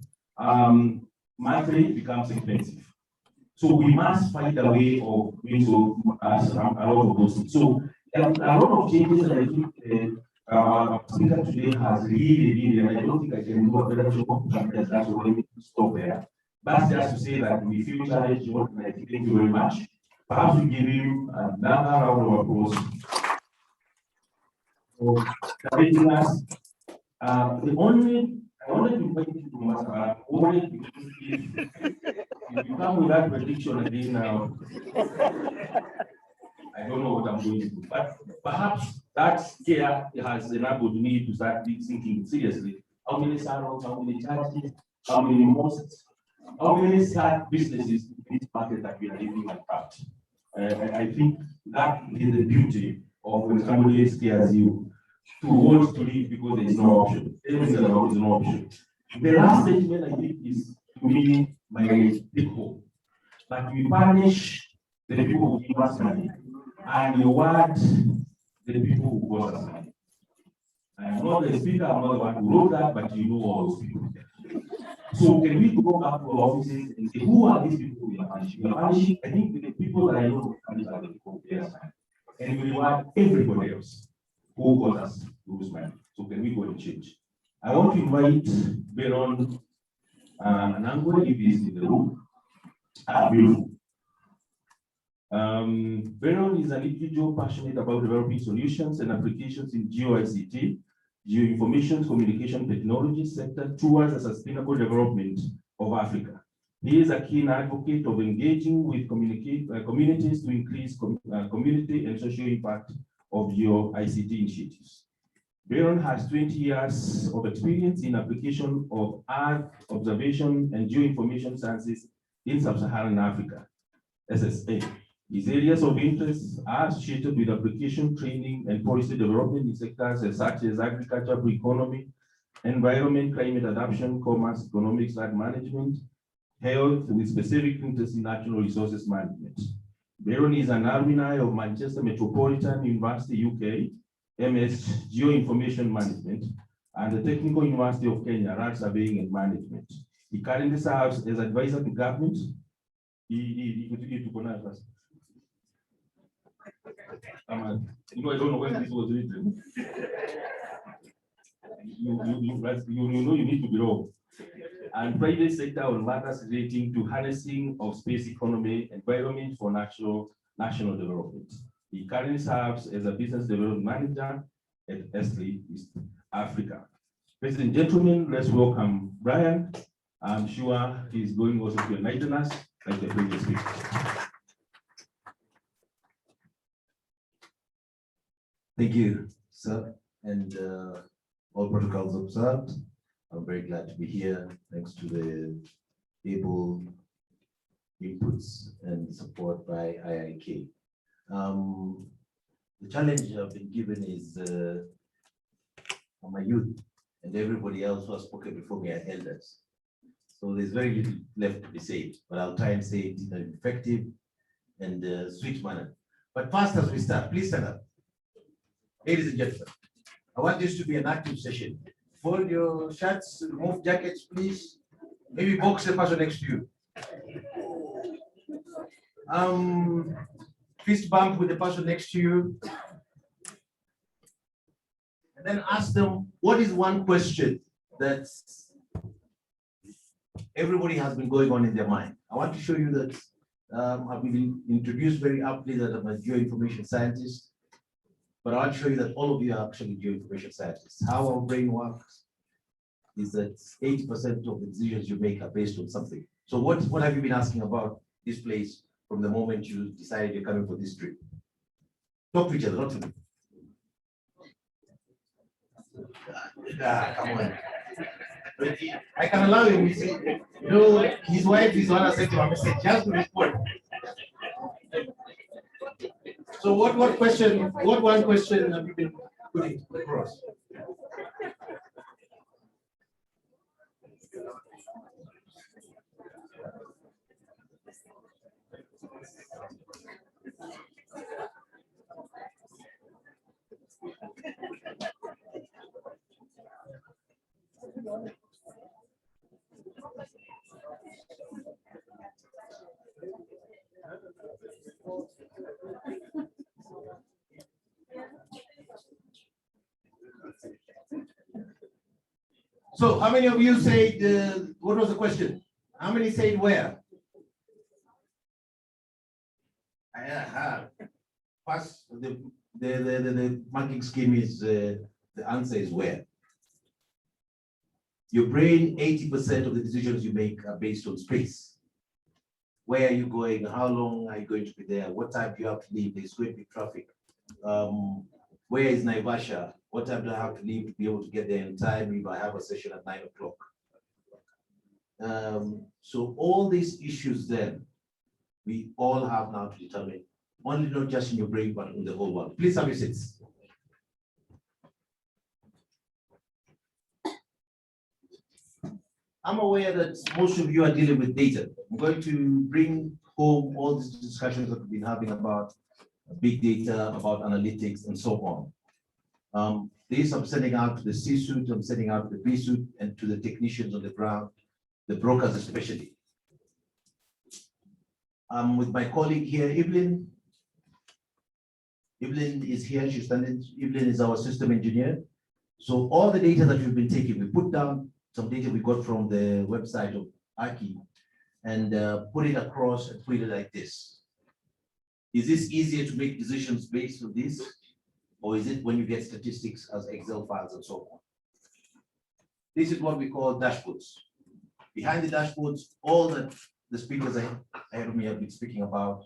monthly, it becomes expensive. So we must find a way of doing so a lot of those things. So there are a lot of changes that I think our speaker today has really, and I don't think I can do a better job than that's what we need to stop there. But just to say that we feel challenged, and I think thank you very much. Perhaps we give him another round of applause for encouraging us. I wanted to invite you to Master, only because if you come with that prediction again now, I don't know what I'm going to do. But perhaps that scare has enabled me to start thinking seriously. How many salons, how many churches, how many mosques, how many start businesses in this market that we are living at? I think that is the beauty of when somebody scares you to want to leave because there is no option. There is no option. The last statement I think is to me my big hope that we punish the people who give us money and reward the people who cost us money. I am not the speaker, I'm not the one who wrote that, but you know all those people. So can we go back to our offices and say, who are these people we are punishing? We are punishing, I think the people that I know are the people who pay us money. And we reward everybody else who caused us to lose money. So can we go and change? I want to invite Beron Anangwe, if he's in the room. Beautiful. Beron is an individual passionate about developing solutions and applications in geo-ICT, geoinformation communication technology sector towards the sustainable development of Africa. He is a keen advocate of engaging with communities to increase community and social impact of geo-ICT initiatives. Beron has 20 years of experience in application of Earth observation and geoinformation sciences in sub-Saharan Africa, SSA. His areas of interest are associated with application, training, and policy development in sectors such as agriculture, economy, environment, climate adaptation, commerce, economics, land management, health, with specific interest in natural resources management. Beron is an alumni of Manchester Metropolitan University, UK, MS Geoinformation Management, and the Technical University of Kenya, Land Surveying and Management. He currently serves as advisor to government. I don't know when this was written. You know you need to be wrong. And private sector on matters relating to harnessing of space economy environment for national development. He currently serves as a business development manager at Estley, East Africa. Ladies and gentlemen, let's welcome Brian. I'm sure he's going also to enlighten us like the previous speaker. Thank you, sir, and all protocols observed. I'm very glad to be here, thanks to the able inputs and support by IIK. The challenge I've been given is I'm a youth, and everybody else who has spoken before me are elders. So there's very little left to be said, but I'll try and say it in an effective and sweet manner. But first, as we start, please stand up. Ladies and gentlemen, I want this to be an active session. Fold your shirts, remove jackets, please. Maybe box the person next to you. Fist bump with the person next to you. And then ask them, what is one question that everybody has been going on in their mind? I want to show you that I've been introduced very aptly that I'm a geoinformation scientist, but I want to show you that all of you are actually geoinformation scientists. How our brain works is that 80% of the decisions you make are based on something. So what have you been asking about this place from the moment you decided you're coming for this trip? Talk to each other, not to me. Come on. I can allow him. You know, his wife is one sent him a message just to report. So what one question have you been putting across? So how many of you said, what was the question? How many said where? First, the marking scheme is, the answer is where. Your brain, 80% of the decisions you make are based on space. Where are you going? How long are you going to be there? What time do you have to leave? There's going to be traffic. Where is Naivasha? What time do I have to leave to be able to get there in time if I have a session at 9 o'clock? So all these issues then, we all have now to determine, only not just in your brain, but in the whole world. Please have your seats. I'm aware that most of you are dealing with data. I'm going to bring home all these discussions that we've been having about big data, about analytics, and so on. This I'm sending out to the C-suite, I'm sending out to the B-suite, and to the technicians on the ground, the brokers especially. I'm with my colleague here, Evelyn. Evelyn is here, she's standing. Evelyn is our system engineer. So all the data that we've been taking, we put down some data we got from the website of Aki and put it across and put it like this. Is this easier to make decisions based on this? Or is it when you get statistics as Excel files and so on? This is what we call dashboards. Behind the dashboards, all that the speakers ahead of me have been speaking about,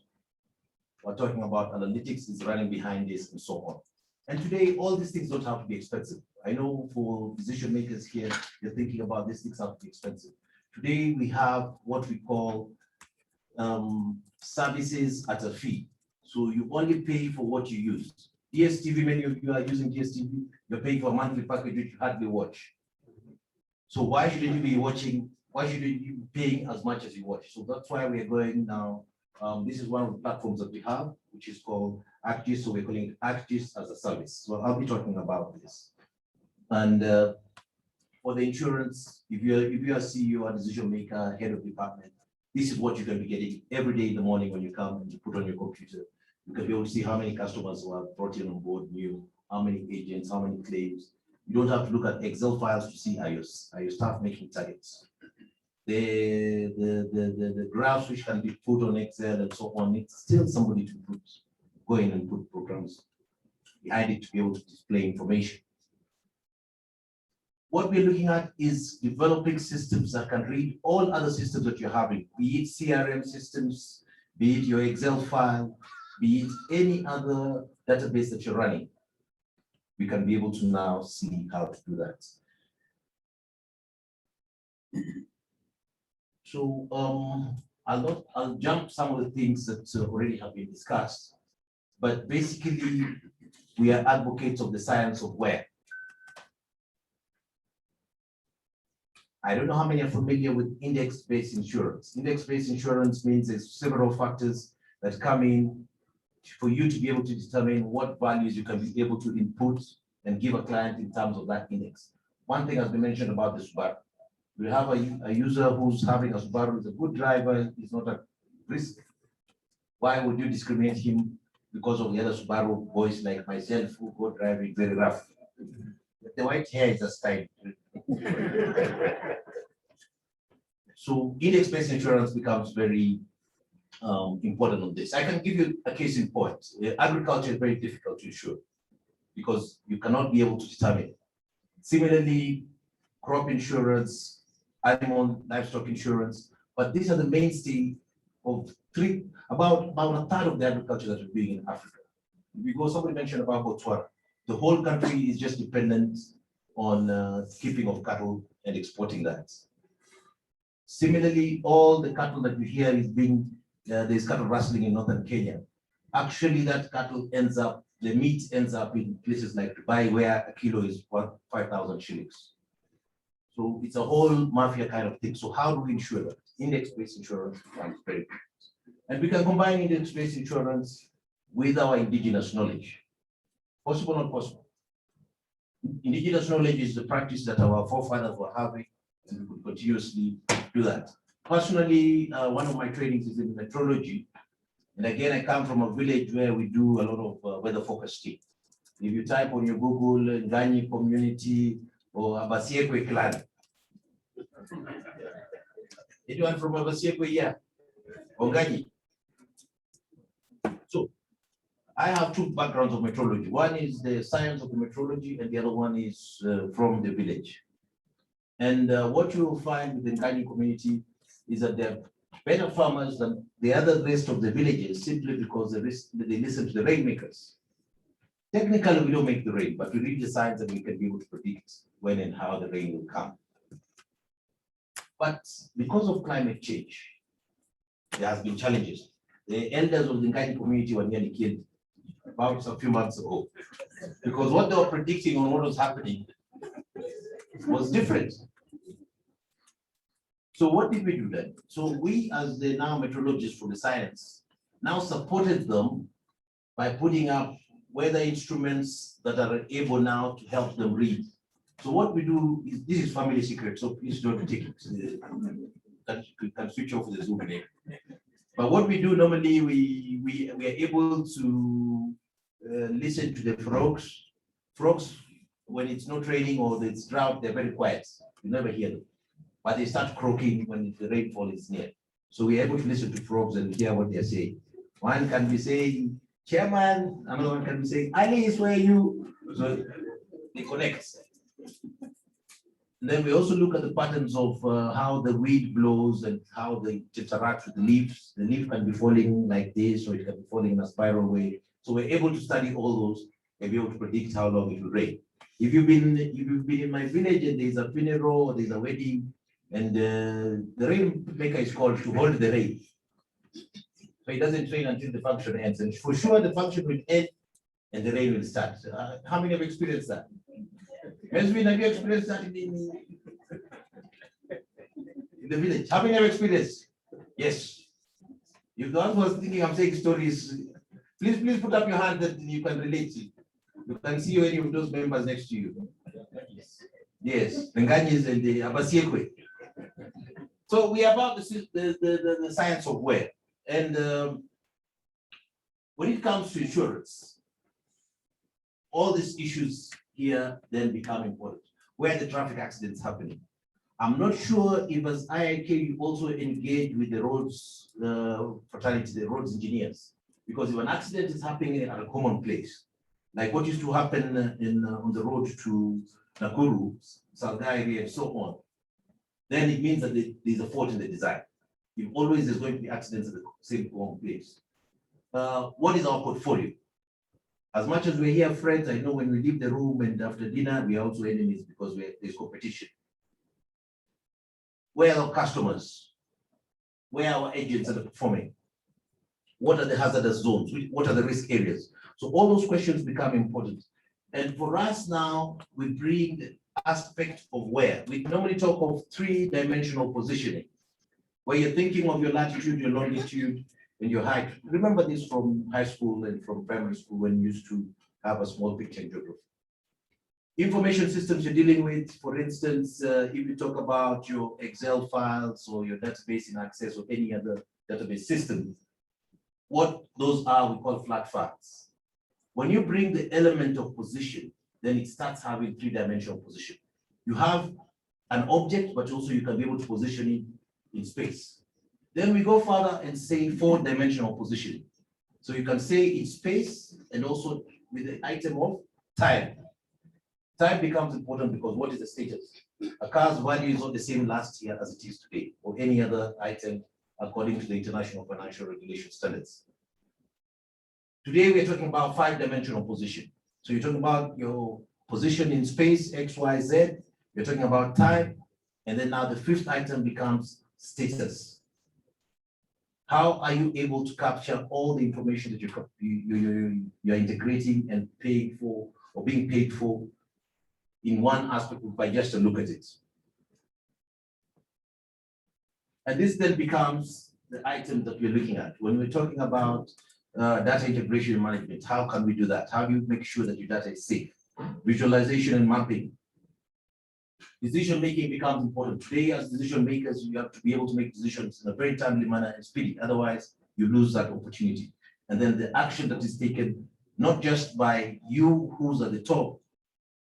we're talking about analytics is running behind this and so on. And today, all these things don't have to be expensive. I know for decision makers here, you're thinking about these things have to be expensive. Today, we have what we call services at a fee. So you only pay for what you use. DSTV, many of you are using DSTV, you're paying for a monthly package which you hardly watch. So why shouldn't you be watching? Why shouldn't you be paying as much as you watch? So that's why we're going now. This is one of the platforms that we have, which is called ActGIS. So we're calling it ActGIS as a service. So I'll be talking about this. And for the insurance, if you're a CEO or decision maker, head of department, this is what you're going to be getting every day in the morning when you come and you put on your computer. You can be able to see how many customers who are brought in on board new, how many agents, how many claims. You don't have to look at Excel files to see are your staff making targets. The graphs which can be put on Excel and so on, it's still somebody to go in and put programs behind it to be able to display information. What we're looking at is developing systems that can read all other systems that you're having, be it CRM systems, be it your Excel file, be it any other database that you're running. We can be able to now see how to do that. So I'll jump some of the things that already have been discussed, but basically we are advocates of the science of where. I don't know how many are familiar with index-based insurance. Index-based insurance means there's several factors that come in for you to be able to determine what values you can be able to input and give a client in terms of that index. one thing has been mentioned about the Subaru. We have a user who's having a Subaru, is a good driver, is not a risk. Why would you discriminate him because of the other Subaru boys like myself who go driving very rough? The white hair is a style. So need-based insurance becomes very important on this. I can give you a case in point. Agriculture is very difficult to insure because you cannot be able to determine. Similarly, crop insurance, animal livestock insurance, but these are the mainstay of about a third of the agriculture that we're doing in Africa. We go, somebody mentioned about Botswana. The whole country is just dependent on keeping of cattle and exporting that. Similarly, all the cattle that we hear is being, there's cattle rustling in northern Kenya. Actually, that cattle ends up, the meat ends up in places like Dubai, where a kilo is 5,000 shillings. So it's a whole mafia kind of thing. So how do we insure that? Index-based insurance becomes very important. And we can combine index-based insurance with our indigenous knowledge. Possible, not possible. Indigenous knowledge is the practice that our forefathers were having, and we could continuously do that. Personally, one of my trainings is in meteorology. And again, I come from a village where we do a lot of weather forecasting. If you type on your Google, Ngani community or Abasiekwe clan. Anyone from Abasiekwe here? Ngani. So I have two backgrounds of meteorology. One is the science of the meteorology, and the other one is from the village. And what you will find with the Ngani community is that they're better farmers than the other rest of the villages simply because they listen to the rainmakers. Technically, we don't make the rain, but we read the signs and we can be able to predict when and how the rain will come. But because of climate change, there has been challenges. The elders of the Ngani community were nearly killed about a few months ago because what they were predicting on what was happening was different. So what did we do then? So we, as the now meteorologists for the science, now supported them by putting up weather instruments that are able now to help them read. So what we do is, this is family secret, so please don't take it. You can switch off the Zoom name. But what we do normally, we are able to listen to the frogs. Frogs, when it's not raining or it's drought, they're very quiet. You never hear them. But they start croaking when the rainfall is near. So we're able to listen to frogs and hear what they're saying. One can be saying, Chairman, another one can be saying, Alice, where are you? So they connect. And then we also look at the patterns of how the wind blows and how they interact with the leaves. The leaf can be falling like this, or it can be falling in a spiral way. So we're able to study all those and be able to predict how long it will rain. If you've been in my village and there's a funeral or there's a wedding, and the rainmaker is called to hold the rain. So it doesn't rain until the function ends. And for sure, the function will end and the rain will start. How many have experienced that? Meswin, have you experienced that in the village? How many have experienced? Yes. If the one was thinking I'm saying stories, please put up your hand that you can relate to. You can see any of those members next to you. Yes, the Nganyis and the Abasiekwe. So we are about the science of weather. And when it comes to insurance, all these issues here then become important. Where the traffic accidents happening. I'm not sure if as IIK you also engage with the roads fraternity, the roads engineers, because if an accident is happening at a common place, like what used to happen on the road to Nakuru, Salgari, and so on, then it means that there's a fault in the design. If always there's going to be accidents at the same common place. What is our portfolio? As much as we're here friends, I know when we leave the room and after dinner, we are also enemies because there's competition. Where are our customers? Where are our agents that are performing? What are the hazardous zones? What are the risk areas? So all those questions become important. And for us now, we bring the aspect of where. We normally talk of three-dimensional positioning, where you're thinking of your latitude, your longitude, and your height. Remember this from high school and from primary school when you used to have a small picture in geography. Information systems you're dealing with, for instance, if you talk about your Excel files or your database in Access or any other database system, what those are, we call flat files. When you bring the element of position, then it starts having three-dimensional position. You have an object, but also you can be able to position it in space. Then we go further and say four-dimensional positioning. So you can say in space and also with the item of time. Time becomes important because what is the status? A car's value is not the same last year as it is today, or any other item according to the International Financial Regulation Standards. Today, we're talking about five-dimensional position. So you're talking about your position in space, X, Y, Z. You're talking about time. And then now the fifth item becomes status. How are you able to capture all the information that you're integrating and paying for or being paid for in one aspect by just a look at it? And this then becomes the item that we're looking at. When we're talking about data integration and management, how can we do that? How do you make sure that your data is safe? Visualization and mapping. Decision-making becomes important. Today, as decision makers, you have to be able to make decisions in a very timely manner and speedy. Otherwise, you lose that opportunity. And then the action that is taken, not just by you who's at the top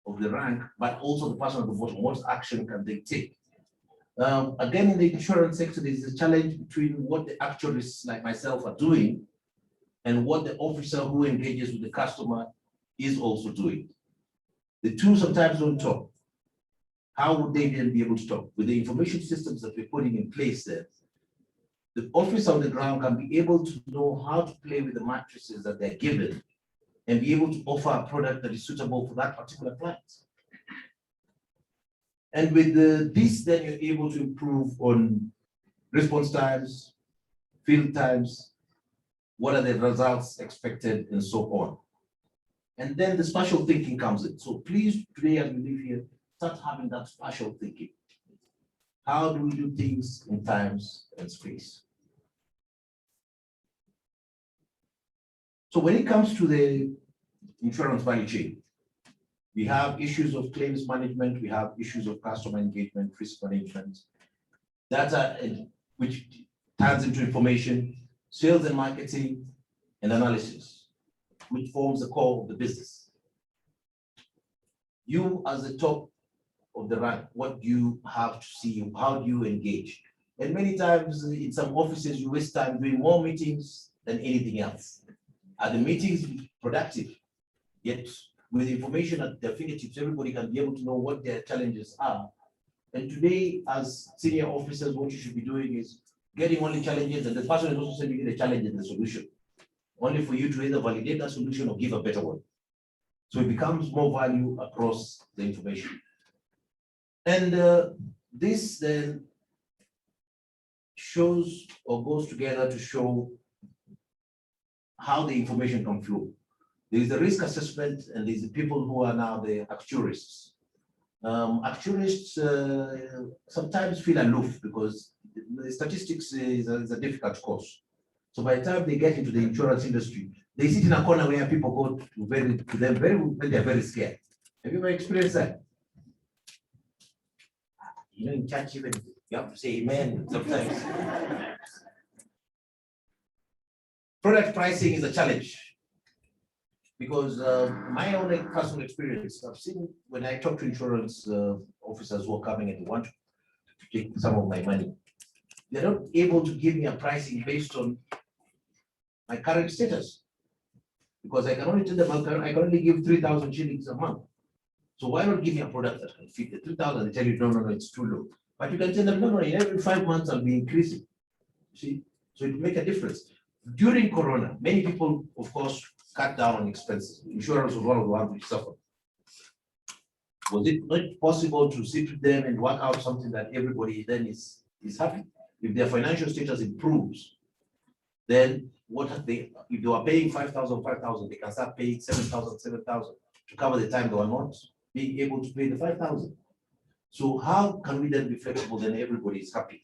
of the rank, but also the person at the bottom. What action can they take? Again, in the insurance sector, there is a challenge between what the actuaries like myself are doing and what the officer who engages with the customer is also doing. The two sometimes don't talk. How would they then be able to talk? With the information systems that we're putting in place there, the officer on the ground can be able to know how to play with the matrices that they're given and be able to offer a product that is suitable for that particular client. And with this, then you're able to improve on response times, field times, what are the results expected, and so on. And then the spatial thinking comes in. So please, today as we live here, start having that spatial thinking. How do we do things in times and space? So when it comes to the insurance value chain, we have issues of claims management, we have issues of customer engagement, risk management, data which turns into information, sales and marketing, and analysis, which forms the core of the business. You as the top of the rank, what do you have to see? How do you engage? And many times in some offices, you waste time doing more meetings than anything else. Are the meetings productive? Yet with information at their fingertips, everybody can be able to know what their challenges are. And today, as senior officers, what you should be doing is getting only challenges, and the person is also sending you the challenge and the solution, only for you to either validate that solution or give a better one. So it becomes more value across the information. And this then shows or goes together to show how the information can flow. There is the risk assessment, and there's the people who are now the actuarists. Actuarists sometimes feel aloof because the statistics is a difficult course. So by the time they get into the insurance industry, they sit in a corner where people go to them when they're very scared. Have you ever experienced that? You know, in church, even you have to say amen sometimes. Product pricing is a challenge because my own personal experience, I've seen when I talk to insurance officers who are coming and want to take some of my money, they're not able to give me a pricing based on my current status, because I can only tell them I can only give 3,000 shillings a month. So why not give me a product that can fit the 2,000? They tell you, no, it's too low. But you can tell them, no, every 5 months I'll be increasing. See, so it will make a difference. During Corona, many people, of course, cut down on expenses. Insurance was one of the ones which suffered. Was it not possible to sit with them and work out something that everybody then is happy? If their financial status improves, then if they were paying 5,000, they can start paying 7,000 to cover the time they were not being able to pay the 5,000. So how can we then be flexible then everybody is happy?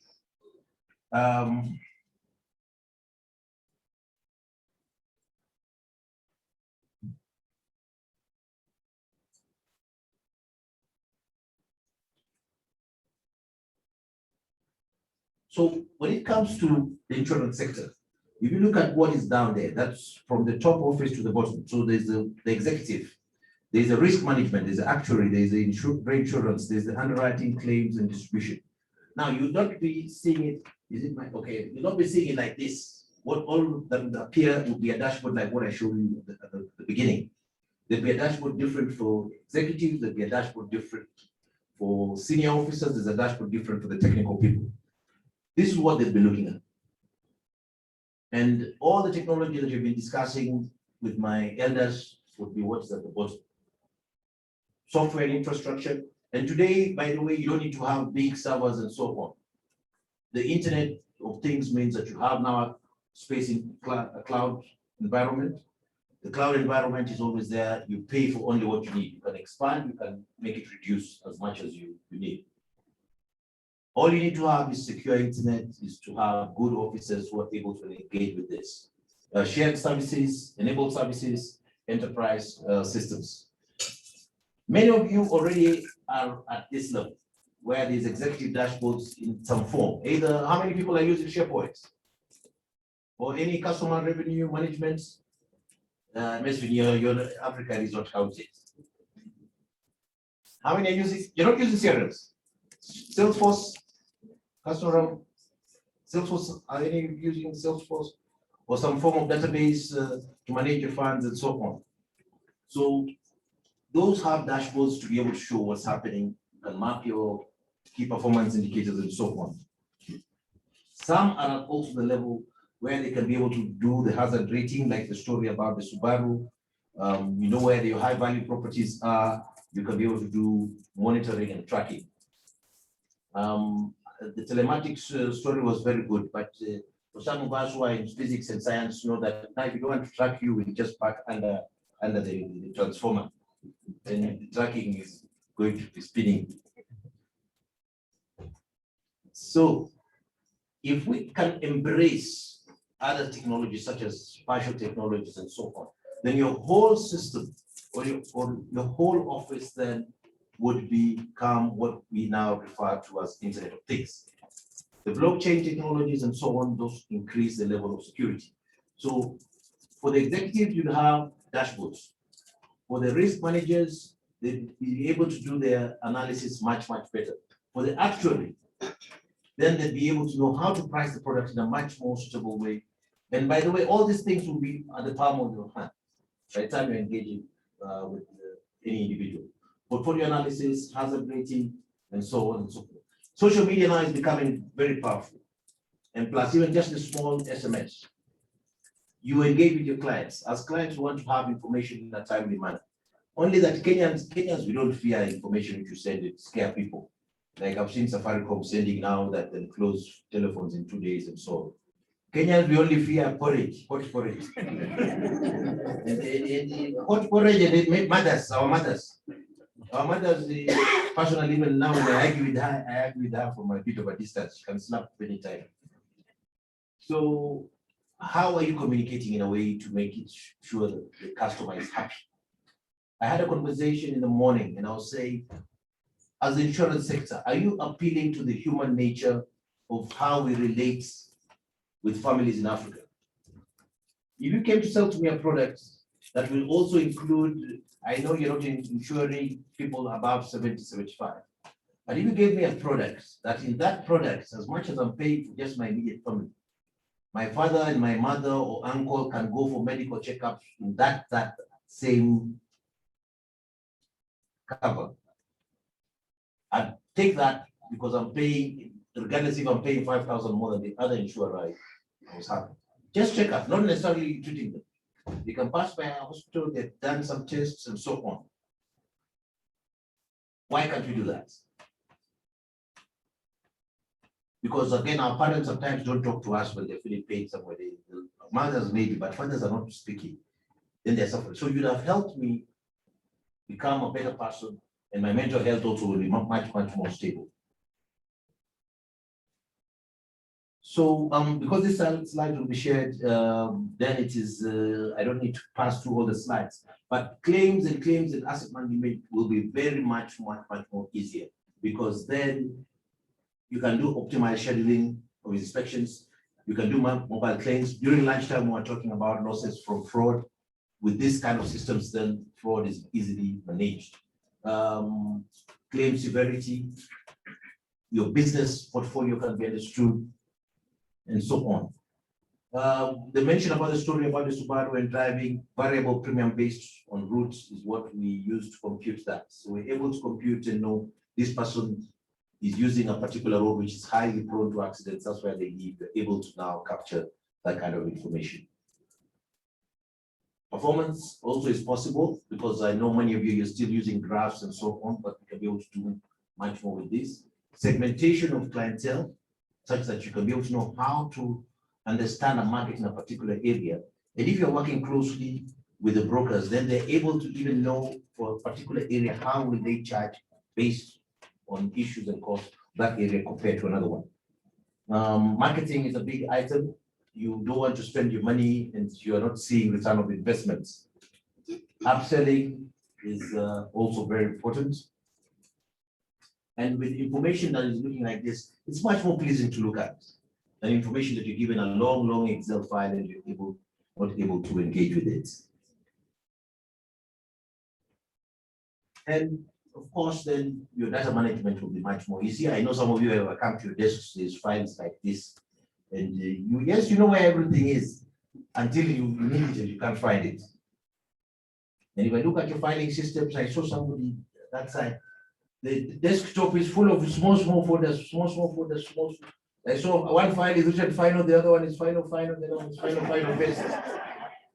So when it comes to the insurance sector, if you look at what is down there, that's from the top office to the bottom. So there's the executive, there's a risk management, there's the actuary, there's the reinsurance, there's the underwriting, claims, and distribution. Now, you'll not be seeing it, is it my, okay, you'll not be seeing it like this. What all that would appear would be a dashboard like what I showed you at the beginning. There'll be a dashboard different for executives, there'll be a dashboard different for senior officers, there's a dashboard different for the technical people. This is what they'll be looking at. And all the technology that you've been discussing with my elders would be what's at the bottom. Software and infrastructure. And today, by the way, you don't need to have big servers and so on. The Internet of Things means that you have now space in a cloud environment. The cloud environment is always there. You pay for only what you need. You can expand, you can make it reduce as much as you need. All you need to have is secure internet, is to have good officers who are able to engage with this. Shared services, enabled services, enterprise systems. Many of you already are at this level, where there's executive dashboards in some form. Either how many people are using SharePoint? Or any customer revenue management? Your Africa is not counted. How many are using? You're not using CRMs. Salesforce, customer, Salesforce, are any using Salesforce or some form of database to manage your funds and so on? So those have dashboards to be able to show what's happening and map your key performance indicators and so on. Some are also the level where they can be able to do the hazard rating, like the story about the Subaru. You know where your high value properties are. You can be able to do monitoring and tracking. The telematics story was very good, but for some of us who are in physics and science know that now if you don't want to track you, we just park under the transformer, and the tracking is going to be spinning. So if we can embrace other technologies such as spatial technologies and so on, then your whole system or your whole office then would become what we now refer to as Internet of Things. The blockchain technologies and so on, those increase the level of security. So for the executives, you have dashboards. For the risk managers, they'll be able to do their analysis much, much better. For the actuary, then they'll be able to know how to price the product in a much more suitable way. And by the way, all these things will be at the palm of your hand by the time you're engaging with any individual. Portfolio analysis, hazard rating, and so on and so forth. Social media now is becoming very powerful. And plus, even just a small SMS, you engage with your clients. As clients want to have information in a timely manner. Only that Kenyans, we don't fear information if you send it, scare people. Like I've seen Safaricom sending now that they'll close telephones in 2 days and so on. Kenyans, we only fear porridge, hot porridge. Hot porridge, and it made our mothers. Our mothers, personally, even now, when I argue with her from a bit of a distance, she can snap anytime. So how are you communicating in a way to make it sure that the customer is happy? I had a conversation in the morning and I'll say, as the insurance sector, are you appealing to the human nature of how we relate with families in Africa? If you came to sell to me a product that will also include, I know you're not insuring people above 70, 75, but if you gave me a product that in that product, as much as I'm paying for just my immediate family, my father and my mother or uncle can go for medical checkups in that same cover. I'd take that because I'm paying, regardless if I'm paying 5,000 more than the other insurer I was having. Just check up, not necessarily treating them. They can pass by a hospital, they've done some tests and so on. Why can't we do that? Because again, our parents sometimes don't talk to us when they're feeling pain somewhere. Mothers maybe, but fathers are not speaking. Then they're suffering. So you'd have helped me become a better person, and my mental health also will be much, much more stable. So because this slide will be shared, then it is, I don't need to pass through all the slides, but claims and asset management will be very much more easier, because then you can do optimized scheduling, of inspections. You can do mobile claims. During lunchtime, we're talking about losses from fraud. With this kind of systems, then fraud is easily managed. Claim severity, your business portfolio can be understood, and so on. The mention about the story about the Subaru and driving variable premium based on routes is what we use to compute that. So we're able to compute and know this person is using a particular road which is highly prone to accidents. That's where they live. They're able to now capture that kind of information. Performance also is possible because I know many of you, you're still using graphs and so on, but we can be able to do much more with this. Segmentation of clientele, such that you can be able to know how to understand a market in a particular area. And if you're working closely with the brokers, then they're able to even know for a particular area, how will they charge based on issues and costs that area compared to another one. Marketing is a big item. You don't want to spend your money and you are not seeing return of investments. Upselling is also very important. And with information that is looking like this, it's much more pleasing to look at than information that you're given a long Excel file and you're not able to engage with it. And of course, then your data management will be much more easy. I know some of you have come to your desks, there's files like this, and yes, you know where everything is until you need it and you can't find it. And if I look at your filing systems, I saw somebody that side. The desktop is full of small folders, small folders. I saw one file is written final, the other one is final, the other one is final basic.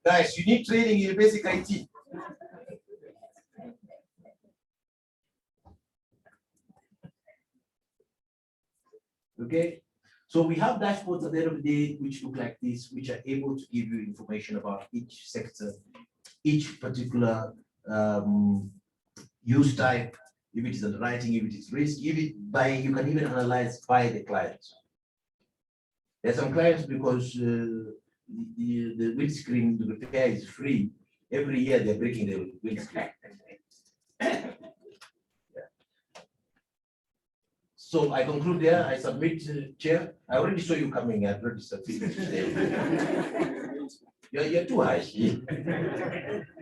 Guys, you need training in basic IT. Okay, so we have dashboards at the end of the day which look like this, which are able to give you information about each sector, each particular use type, if it is underwriting, if it is risk, if it by, you can even analyze by the client. There are some clients because the windscreen repair is free. Every year they're breaking the windscreen. So I conclude there. I submit, Chair. I already saw you coming. I already submitted. You're too high.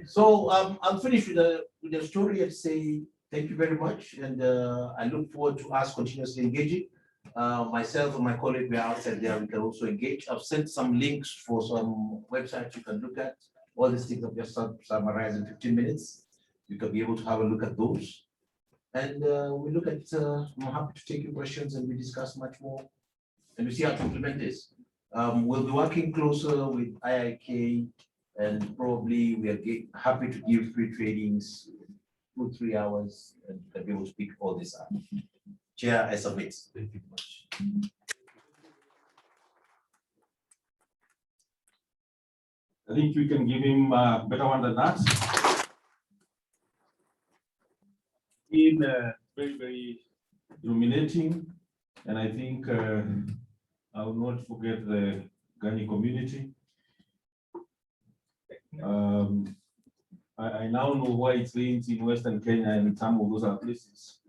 So I'll finish with the story and say thank you very much, and I look forward to us continuously engaging. Myself and my colleague, we are outside there. We can also engage. I've sent some links for some websites you can look at. All these things I've just summarized in 15 minutes. You can be able to have a look at those. And we look at, I'm happy to take your questions and we discuss much more. And we see how to implement this. We'll be working closer with IIK, and probably we are happy to give free trainings, 2-3 hours, and be able to pick all this up. Chair, I submit. Thank you very much. I think we can give him a better one than that. In very illuminating, and I think I will not forget the Gani community. I now know why it rains in Western Kenya and some of those other places.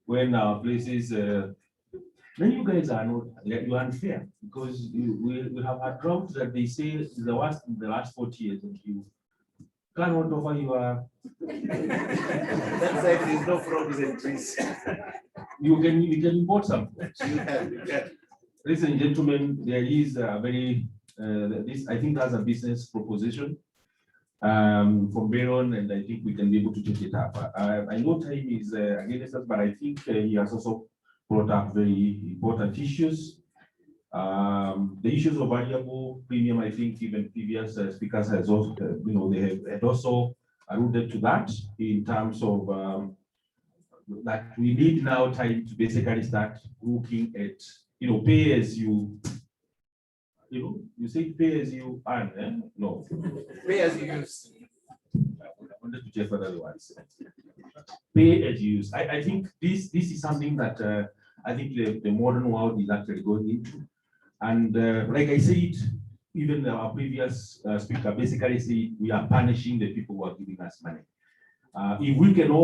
When our places, then you guys are not, you're unfair, because we have had drought that they say is the worst in the last 40 years, and you cannot offer your. That side there's no frozen trees. You can import some. Yeah. Ladies and gentlemen, there is a very this, I think, has a business proposition from Baron, and I think we can be able to take it up. I know time is against us, but I think he has also brought up very important issues. The issues of variable premium, I think even previous speakers has also, they had also alluded to that in terms of that we need now time to basically start looking at, pay as you, you say pay as you earn, eh? No. Pay as you use. I wanted to check what otherwise. Pay as you use. I think this is something that I think the modern world is actually going into. And like I said, even our previous speaker basically said we are punishing the people who are giving us money. If we can all